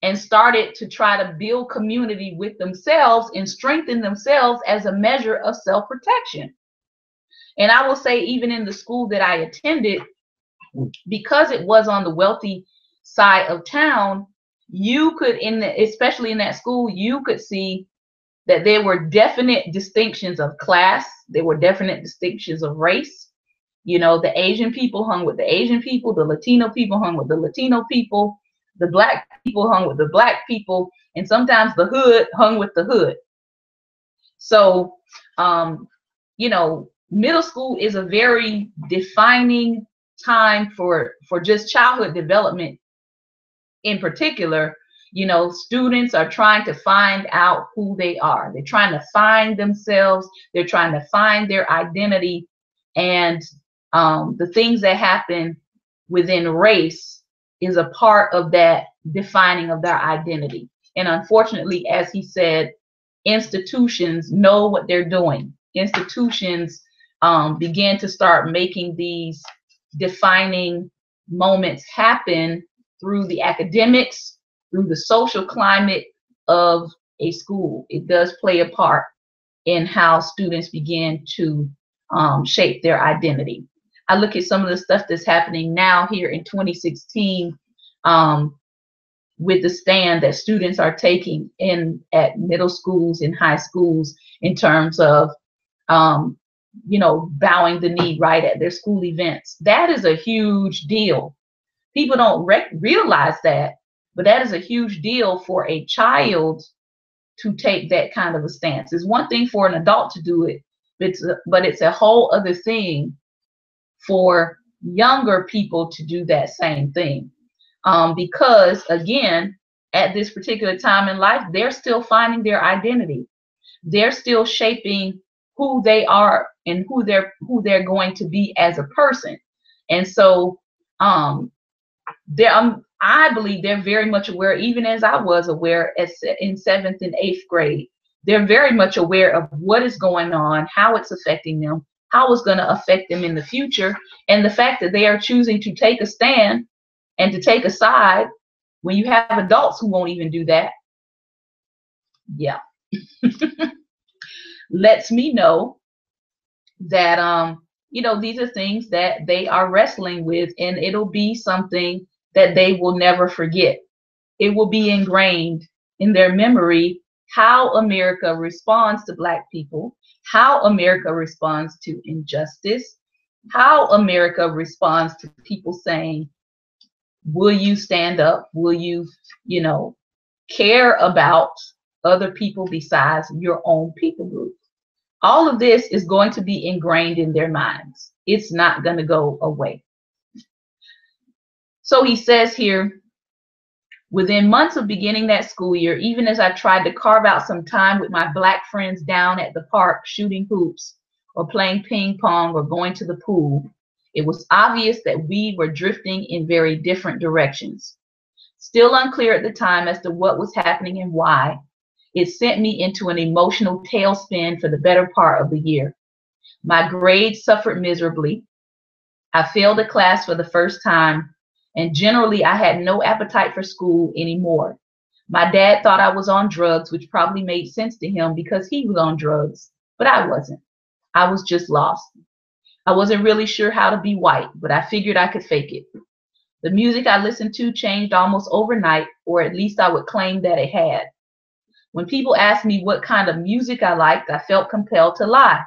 [SPEAKER 1] and started to try to build community with themselves and strengthen themselves as a measure of self-protection. And I will say, even in the school that I attended, because it was on the wealthy side of town, you could, especially in that school, you could see that there were definite distinctions of class. There were definite distinctions of race. You know, the Asian people hung with the Asian people, the Latino people hung with the Latino people, the black people hung with the black people, and sometimes the hood hung with the hood. So, you know, middle school is a very defining time for just childhood development in particular. You know, students are trying to find out who they are. They're trying to find themselves. They're trying to find their identity. And the things that happen within race is a part of that defining of their identity. And unfortunately, as he said, institutions know what they're doing. Institutions begin to start making these defining moments happen through the academics, through the social climate of a school. It does play a part in how students begin to shape their identity. I look at some of the stuff that's happening now here in 2016 with the stand that students are taking in at middle schools and high schools in terms of you know, bowing the knee right at their school events. That is a huge deal. People don't realize that, but that is a huge deal for a child to take that kind of a stance. It's one thing for an adult to do it, but it's a whole other thing for younger people to do that same thing. Because again, at this particular time in life, they're still finding their identity. They're still shaping who they are and who they're going to be as a person. And so I believe they're very much aware, even as I was aware in 7th and 8th grade. They're very much aware of what is going on, how it's affecting them, how it's going to affect them in the future, and the fact that they are choosing to take a stand and to take a side when you have adults who won't even do that. Yeah. Lets me know that you know, these are things that they are wrestling with, and it'll be something that they will never forget. It will be ingrained in their memory how America responds to Black people, how America responds to injustice, how America responds to people saying, will you stand up? Will you, you know, care about other people besides your own people group? All of this is going to be ingrained in their minds. It's not going to go away. So he says here, within months of beginning that school year, even as I tried to carve out some time with my Black friends down at the park shooting hoops or playing ping pong or going to the pool, it was obvious that we were drifting in very different directions. Still unclear at the time as to what was happening and why, it sent me into an emotional tailspin for the better part of the year. My grades suffered miserably. I failed a class for the first time, and generally I had no appetite for school anymore. My dad thought I was on drugs, which probably made sense to him because he was on drugs, but I wasn't. I was just lost. I wasn't really sure how to be white, but I figured I could fake it. The music I listened to changed almost overnight, or at least I would claim that it had. When people asked me what kind of music I liked, I felt compelled to lie,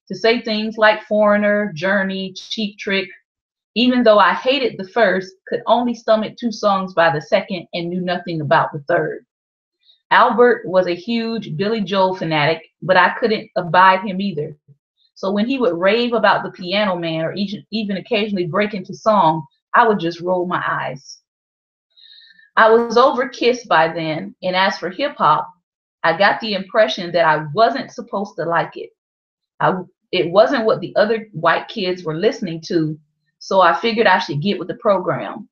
[SPEAKER 1] to say things like Foreigner, Journey, Cheap Trick, even though I hated the first, could only stomach 2 songs by the second, and knew nothing about the third. Albert was a huge Billy Joel fanatic, but I couldn't abide him either. So when he would rave about the Piano Man or even occasionally break into song, I would just roll my eyes. I was over Kiss by then, and as for hip hop, I got the impression that I wasn't supposed to like it. It wasn't what the other white kids were listening to, so I figured I should get with the program.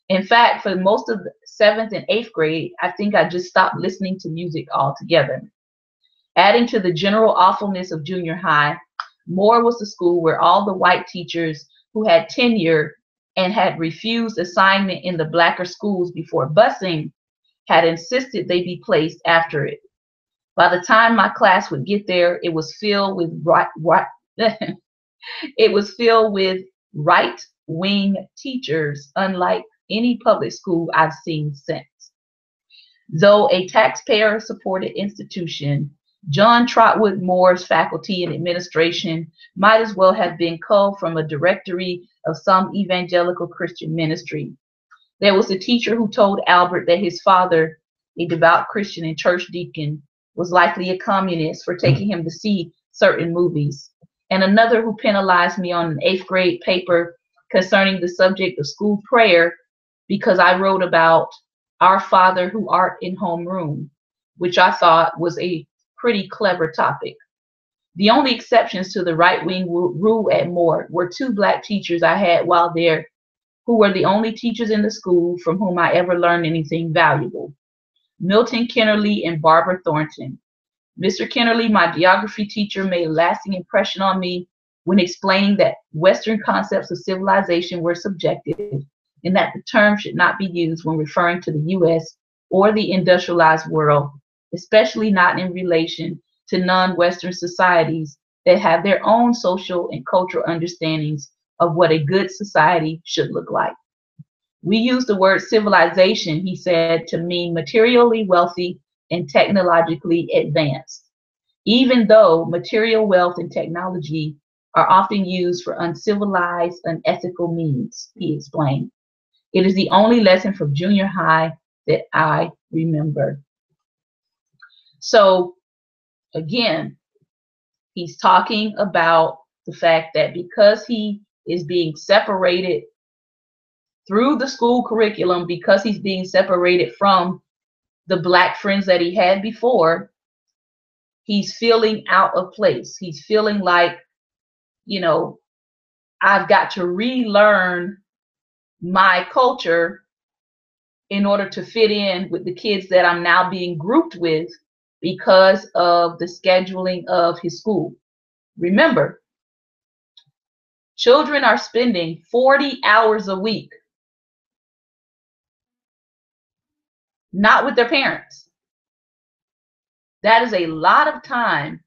[SPEAKER 1] In fact, for most of the 7th and 8th grade, I think I just stopped listening to music altogether. Adding to the general awfulness of junior high, Moore was the school where all the white teachers who had tenure and had refused assignment in the blacker schools before busing had insisted they be placed after it. By the time my class would get there, it was filled with right-wing teachers, unlike any public school I've seen since. Though a taxpayer-supported institution, John Trotwood Moore's faculty and administration might as well have been culled from a directory of some evangelical Christian ministry. There was a teacher who told Albert that his father, a devout Christian and church deacon, was likely a communist for taking him to see certain movies, and another who penalized me on an 8th grade paper concerning the subject of school prayer because I wrote about Our Father who art in homeroom, which I thought was a pretty clever topic. The only exceptions to the right-wing rule at Moore were 2 black teachers I had while there, who were the only teachers in the school from whom I ever learned anything valuable: Milton Kennerly and Barbara Thornton. Mr. Kennerly, my geography teacher, made a lasting impression on me when explaining that Western concepts of civilization were subjective and that the term should not be used when referring to the U.S. or the industrialized world, especially not in relation to non-Western societies that have their own social and cultural understandings of what a good society should look like. We use the word civilization, he said, to mean materially wealthy and technologically advanced, even though material wealth and technology are often used for uncivilized, unethical means, he explained. It is the only lesson from junior high that I remember. So again, he's talking about the fact that because he is being separated through the school curriculum, because he's being separated from the black friends that he had before, he's feeling out of place. He's feeling like, you know, I've got to relearn my culture in order to fit in with the kids that I'm now being grouped with because of the scheduling of his school. Remember, children are spending 40 hours a week not with their parents. That is a lot of time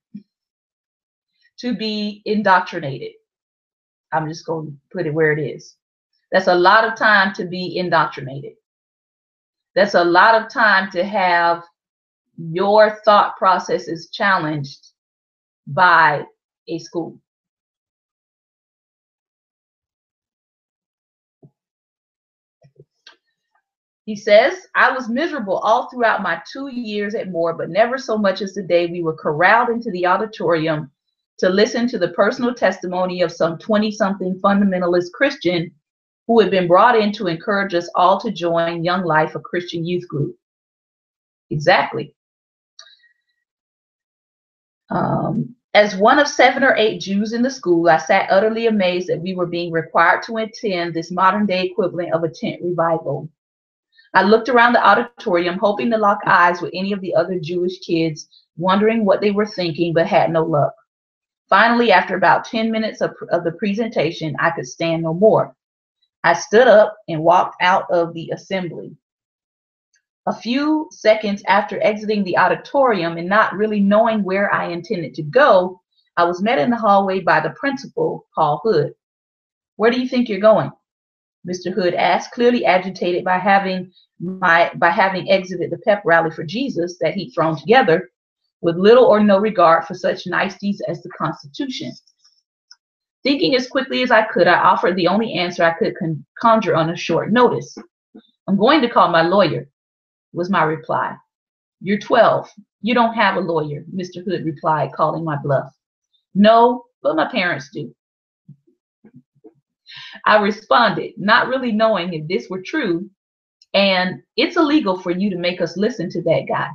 [SPEAKER 1] to be indoctrinated. I'm just going to put it where it is. That's a lot of time to be indoctrinated. That's a lot of time to have your thought processes challenged by a school. He says, I was miserable all throughout my 2 years at Moore, but never so much as the day we were corralled into the auditorium to listen to the personal testimony of some 20-something fundamentalist Christian who had been brought in to encourage us all to join Young Life, a Christian youth group. Exactly. As one of 7 or 8 Jews in the school, I sat utterly amazed that we were being required to attend this modern-day equivalent of a tent revival. I looked around the auditorium, hoping to lock eyes with any of the other Jewish kids, wondering what they were thinking, but had no luck. Finally, after about 10 minutes of the presentation, I could stand no more. I stood up and walked out of the assembly. A few seconds after exiting the auditorium and not really knowing where I intended to go, I was met in the hallway by the principal, Paul Hood. Where do you think you're going? Mr. Hood asked, clearly agitated by having exited the pep rally for Jesus that he'd thrown together with little or no regard for such niceties as the Constitution. Thinking as quickly as I could, I offered the only answer I could conjure on a short notice. I'm going to call my lawyer, was my reply. You're 12. You don't have a lawyer, Mr. Hood replied, calling my bluff. No, but my parents do. I responded, not really knowing if this were true, and it's illegal for you to make us listen to that guy.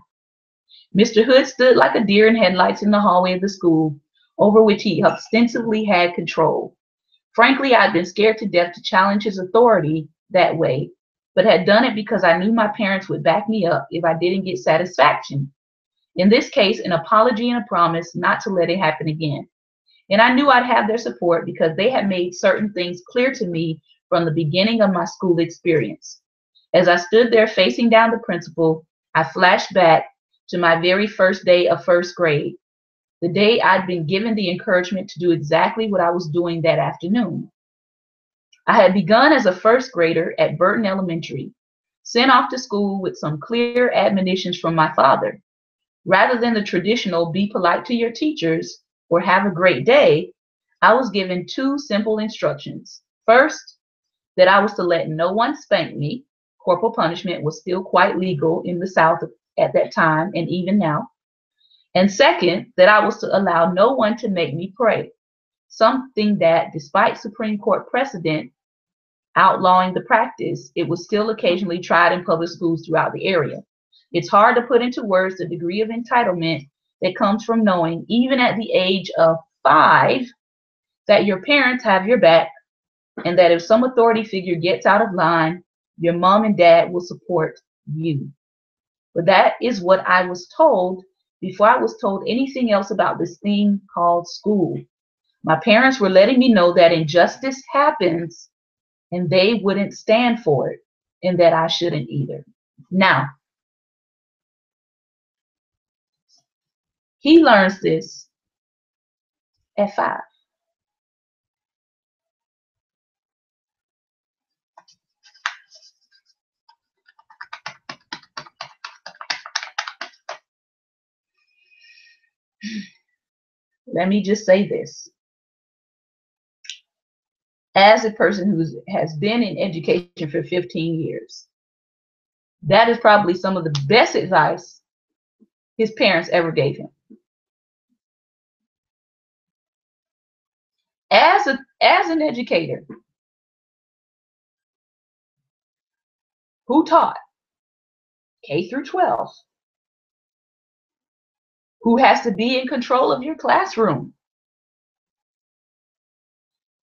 [SPEAKER 1] Mr. Hood stood like a deer in headlights in the hallway of the school, over which he ostensibly had control. Frankly, I'd been scared to death to challenge his authority that way, but had done it because I knew my parents would back me up if I didn't get satisfaction. In this case, an apology and a promise not to let it happen again. And I knew I'd have their support because they had made certain things clear to me from the beginning of my school experience. As I stood there facing down the principal, I flashed back to my very first day of first grade, the day I'd been given the encouragement to do exactly what I was doing that afternoon. I had begun as a first grader at Burton Elementary, sent off to school with some clear admonitions from my father. Rather than the traditional be polite to your teachers or have a great day, I was given two simple instructions. First, that I was to let no one spank me. Corporal punishment was still quite legal in the South at that time and even now. And second, that I was to allow no one to make me pray, something that, despite Supreme Court precedent outlawing the practice, it was still occasionally tried in public schools throughout the area. It's hard to put into words the degree of entitlement that comes from knowing, even at the age of 5, that your parents have your back and that if some authority figure gets out of line, your mom and dad will support you. But that is what I was told before I was told anything else about this thing called school. My parents were letting me know that injustice happens and they wouldn't stand for it and that I shouldn't either. Now, he learns this at 5. Let me just say this. As a person who has been in education for 15 years, that is probably some of the best advice his parents ever gave him. As an educator who taught K through 12, who has to be in control of your classroom,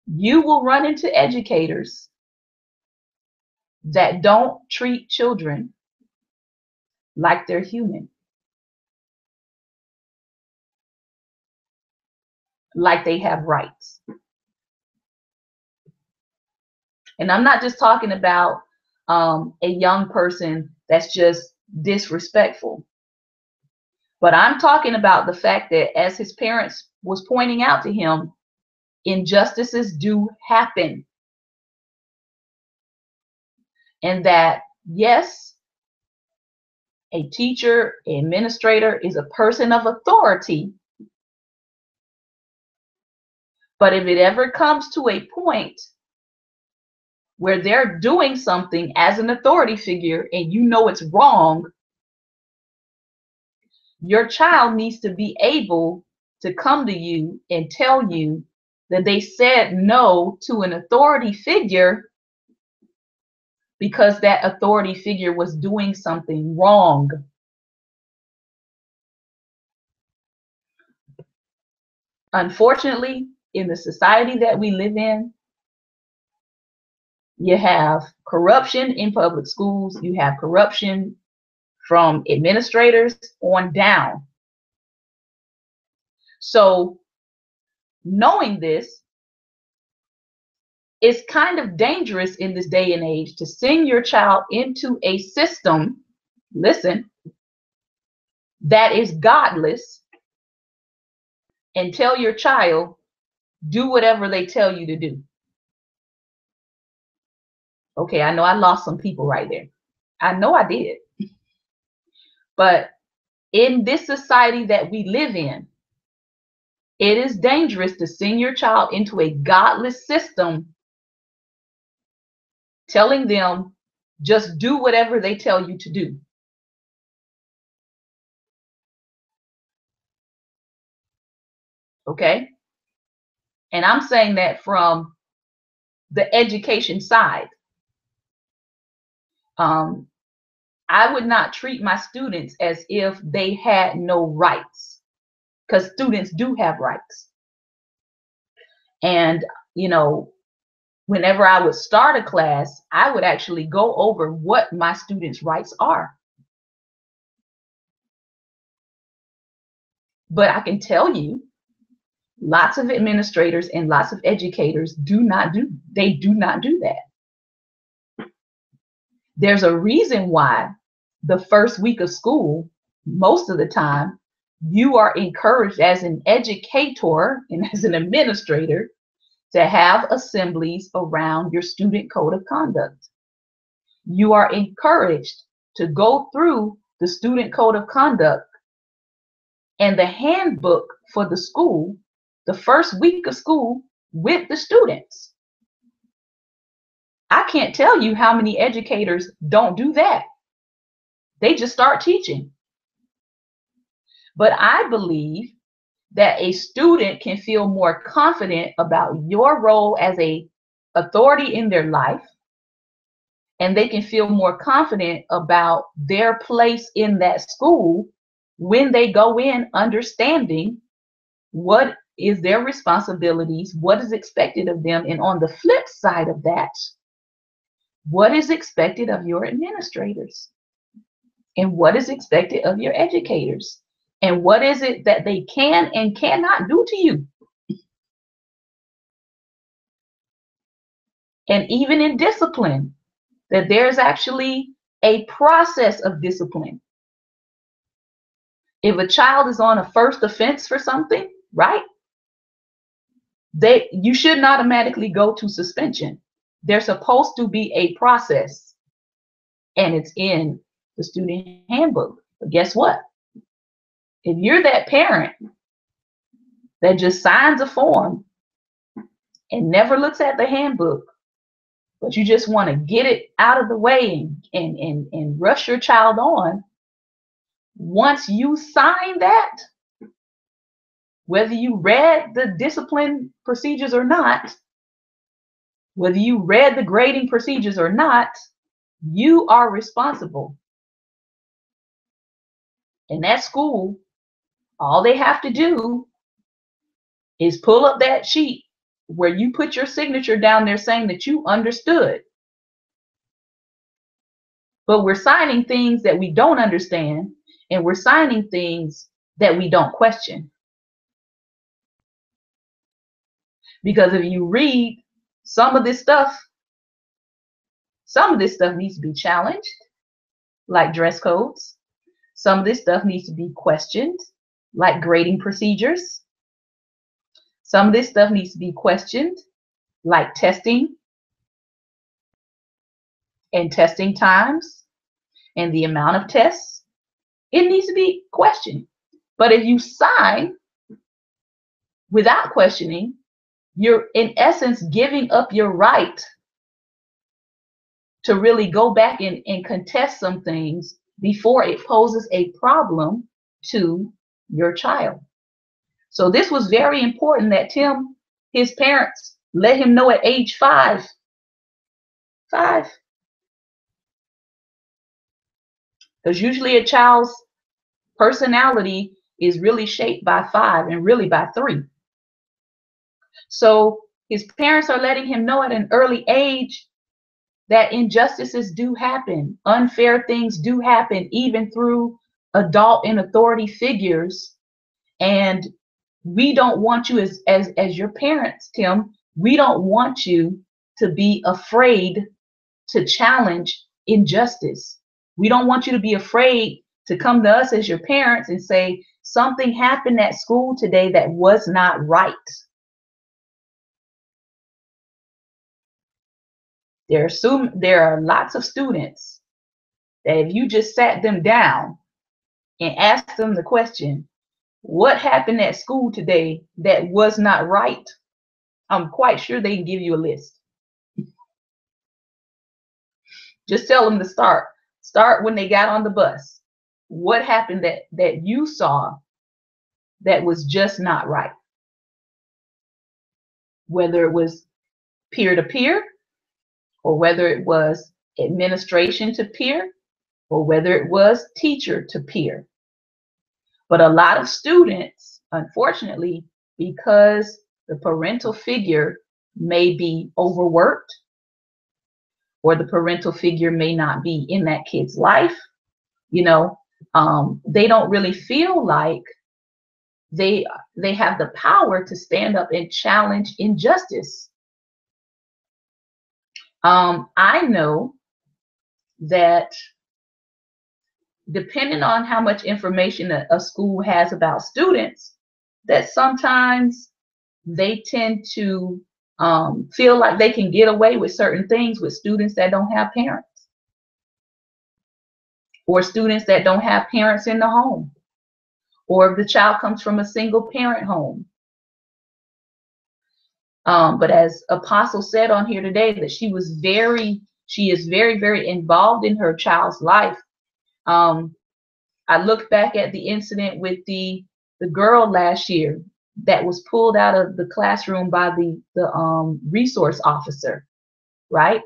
[SPEAKER 1] you will run into educators that don't treat children like they're human, like they have rights. And I'm not just talking about a young person that's just disrespectful, but I'm talking about the fact that, as his parents was pointing out to him, injustices do happen. And that, yes, a teacher, administrator is a person of authority. But if it ever comes to a point where they're doing something as an authority figure and you know it's wrong, your child needs to be able to come to you and tell you that they said no to an authority figure because that authority figure was doing something wrong. Unfortunately, in the society that we live in, you have corruption in public schools, you have corruption from administrators on down. So knowing this, it's kind of dangerous in this day and age to send your child into a system, listen, that is godless, and tell your child, do whatever they tell you to do. Okay, I know I lost some people right there. I know I did. But in this society that we live in, it is dangerous to send your child into a godless system telling them just do whatever they tell you to do. Okay? And I'm saying that from the education side. I would not treat my students as if they had no rights, because students do have rights. And, you know, whenever I would start a class, I would actually go over what my students' rights are. But I can tell you, lots of administrators and lots of educators do not do that. There's a reason why the first week of school, most of the time, you are encouraged as an educator and as an administrator to have assemblies around your student code of conduct. You are encouraged to go through the student code of conduct and the handbook for the school the first week of school with the students. I can't tell you how many educators don't do that. They just start teaching. But I believe that a student can feel more confident about your role as a authority in their life, and they can feel more confident about their place in that school when they go in understanding what is their responsibilities, what is expected of them, and on the flip side of that, what is expected of your administrators, and what is expected of your educators, and what is it that they can and cannot do to you. And even in discipline, that there's actually a process of discipline. If a child is on a first offense for something, right, you shouldn't automatically go to suspension. There's supposed to be a process, and it's in the student handbook. But guess what? If you're that parent that just signs a form and never looks at the handbook, but you just want to get it out of the way and rush your child on, once you sign that, whether you read the discipline procedures or not, whether you read the grading procedures or not, you are responsible. And that school, all they have to do is pull up that sheet where you put your signature down there saying that you understood. But we're signing things that we don't understand, and we're signing things that we don't question. Because if you read some of this stuff needs to be challenged, like dress codes. Some of this stuff needs to be questioned, like grading procedures. Some of this stuff needs to be questioned, like testing and testing times and the amount of tests. It needs to be questioned. But if you sign without questioning, you're in essence giving up your right to really go back and contest some things before it poses a problem to your child. So this was very important that Tim, his parents, let him know at age 5. Because usually a child's personality is really shaped by 5 and really by 3. So his parents are letting him know at an early age that injustices do happen, unfair things do happen, even through adult and authority figures. And we don't want you as your parents, Tim, we don't want you to be afraid to challenge injustice. We don't want you to be afraid to come to us as your parents and say, something happened at school today that was not right. There are lots of students that if you just sat them down and asked them the question, what happened at school today that was not right? I'm quite sure they can give you a list. Just tell them to start when they got on the bus. What happened that you saw that was just not right? Whether it was peer to peer, or whether it was administration to peer, or whether it was teacher to peer. But a lot of students, unfortunately, because the parental figure may be overworked, or the parental figure may not be in that kid's life, they don't really feel like they have the power to stand up and challenge injustice. I know that depending on how much information a school has about students, that sometimes they tend to feel like they can get away with certain things with students that don't have parents, or students that don't have parents in the home, or if the child comes from a single parent home. But as Apostle said on here today, that she is very, very involved in her child's life. I looked back at the incident with the girl last year that was pulled out of the classroom by the resource officer, right?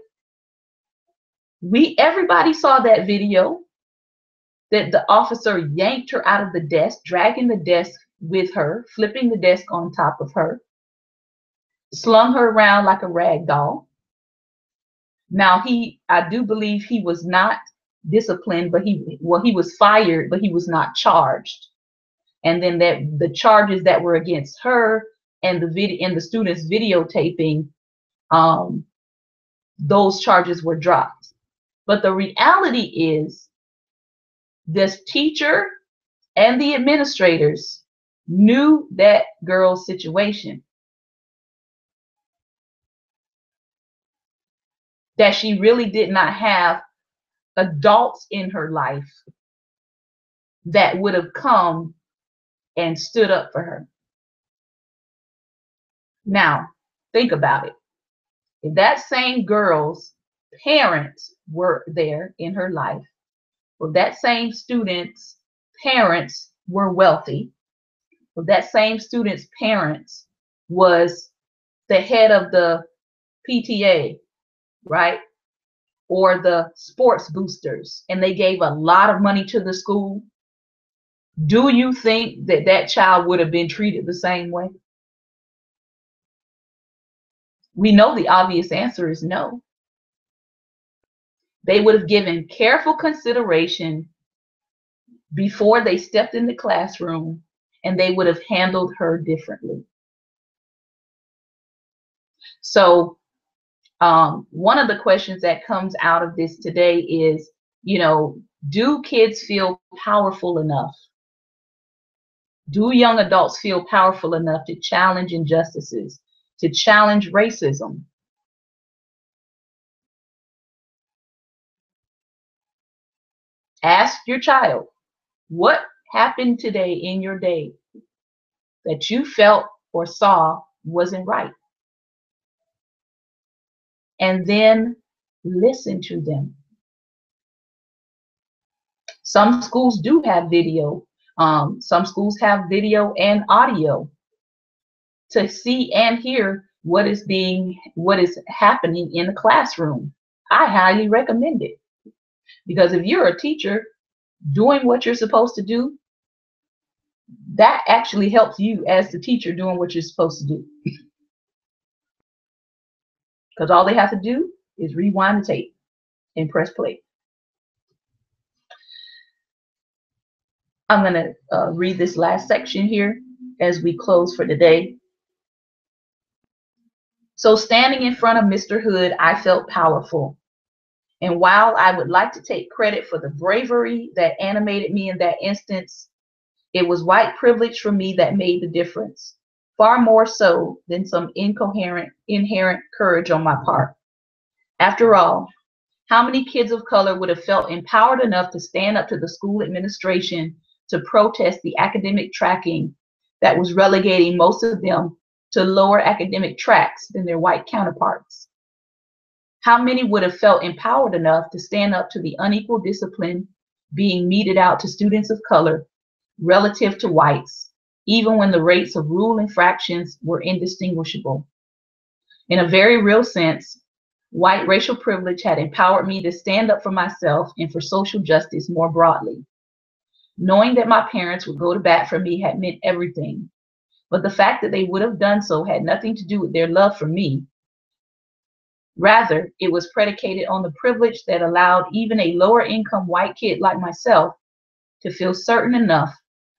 [SPEAKER 1] Everybody saw that video, that the officer yanked her out of the desk, dragging the desk with her, flipping the desk on top of her, slung her around like a rag doll. Now I do believe he was not disciplined, but he was fired, but he was not charged. And then the charges that were against her and the students videotaping, those charges were dropped. But the reality is, this teacher and the administrators knew that girl's situation, that she really did not have adults in her life that would have come and stood up for her. Now, think about it. If that same girl's parents were there in her life, or that same student's parents were wealthy, or that same student's parents was the head of the PTA, right? Or the sports boosters, and they gave a lot of money to the school, do you think that that child would have been treated the same way? We know the obvious answer is no. They would have given careful consideration before they stepped in the classroom, and they would have handled her differently. So one of the questions that comes out of this today is, do kids feel powerful enough? Do young adults feel powerful enough to challenge injustices, to challenge racism? Ask your child, what happened today in your day that you felt or saw wasn't right? And then listen to them. Some schools do have video. Some schools have video and audio to see and hear what is happening in the classroom. I highly recommend it, because if you're a teacher doing what you're supposed to do, that actually helps you as the teacher doing what you're supposed to do. Because all they have to do is rewind the tape and press play. I'm going to read this last section here as we close for today. So standing in front of Mr. Hood, I felt powerful. And while I would like to take credit for the bravery that animated me in that instance, it was white privilege for me that made the difference, far more so than some inherent courage on my part. After all, how many kids of color would have felt empowered enough to stand up to the school administration to protest the academic tracking that was relegating most of them to lower academic tracks than their white counterparts? How many would have felt empowered enough to stand up to the unequal discipline being meted out to students of color relative to whites, even when the rates of rule infractions were indistinguishable? In a very real sense, white racial privilege had empowered me to stand up for myself and for social justice more broadly. Knowing that my parents would go to bat for me had meant everything, but the fact that they would have done so had nothing to do with their love for me. Rather, it was predicated on the privilege that allowed even a lower income white kid like myself to feel certain enough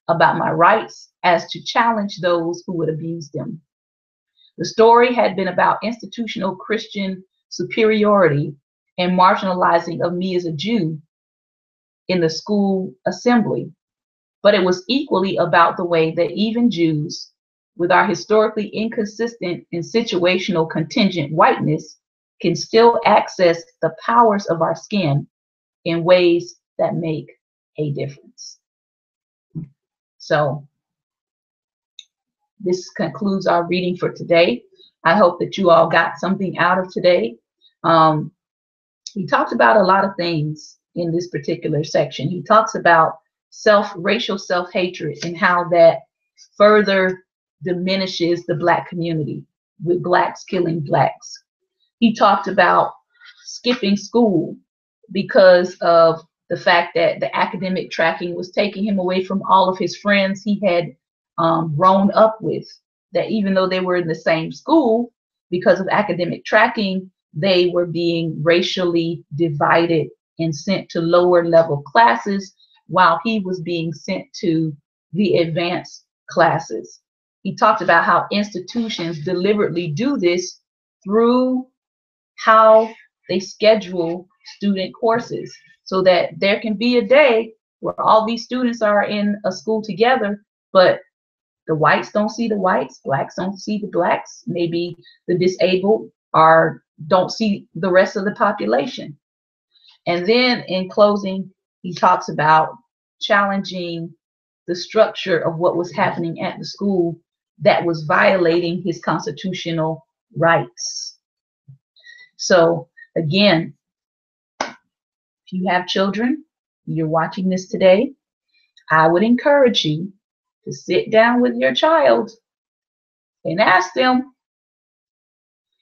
[SPEAKER 1] about my rights as to challenge those who would abuse them. The story had been about institutional Christian superiority and marginalizing of me as a Jew in the school assembly, but it was equally about the way that even Jews, with our historically inconsistent and situational contingent whiteness, can still access the powers of our skin in ways that make a difference. So this concludes our reading for today. I hope that you all got something out of today. He talks about a lot of things in this particular section. He talks about racial self-hatred and how that further diminishes the Black community, with Blacks killing Blacks. He talked about skipping school because of the fact that the academic tracking was taking him away from all of his friends he had grown up with, that even though they were in the same school, because of academic tracking, they were being racially divided and sent to lower level classes while he was being sent to the advanced classes. He talked about how institutions deliberately do this through how they schedule student courses, so that there can be a day where all these students are in a school together, but the whites don't see the whites, Blacks don't see the Blacks, maybe the disabled don't see the rest of the population. And then in closing, he talks about challenging the structure of what was happening at the school that was violating his constitutional rights. So again, if you have children, you're watching this today, I would encourage you to sit down with your child and ask them,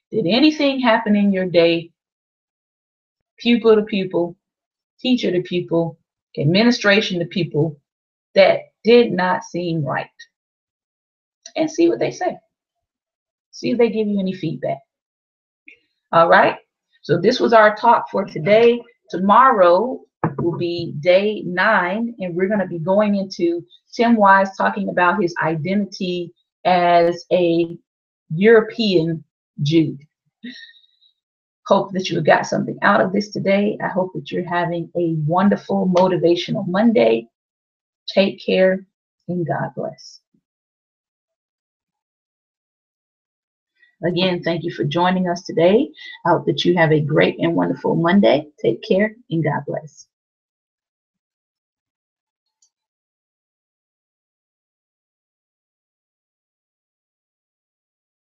[SPEAKER 1] did anything happen in your day, pupil to pupil, teacher to pupil, administration to pupil, that did not seem right? And see what they say. See if they give you any feedback. All right. So this was our talk for today. Tomorrow will be day 9, and we're going to be going into Tim Wise talking about his identity as a European Jew. Hope that you got something out of this today. I hope that you're having a wonderful motivational Monday. Take care and God bless. Again, thank you for joining us today. I hope that you have a great and wonderful Monday. Take care and God bless.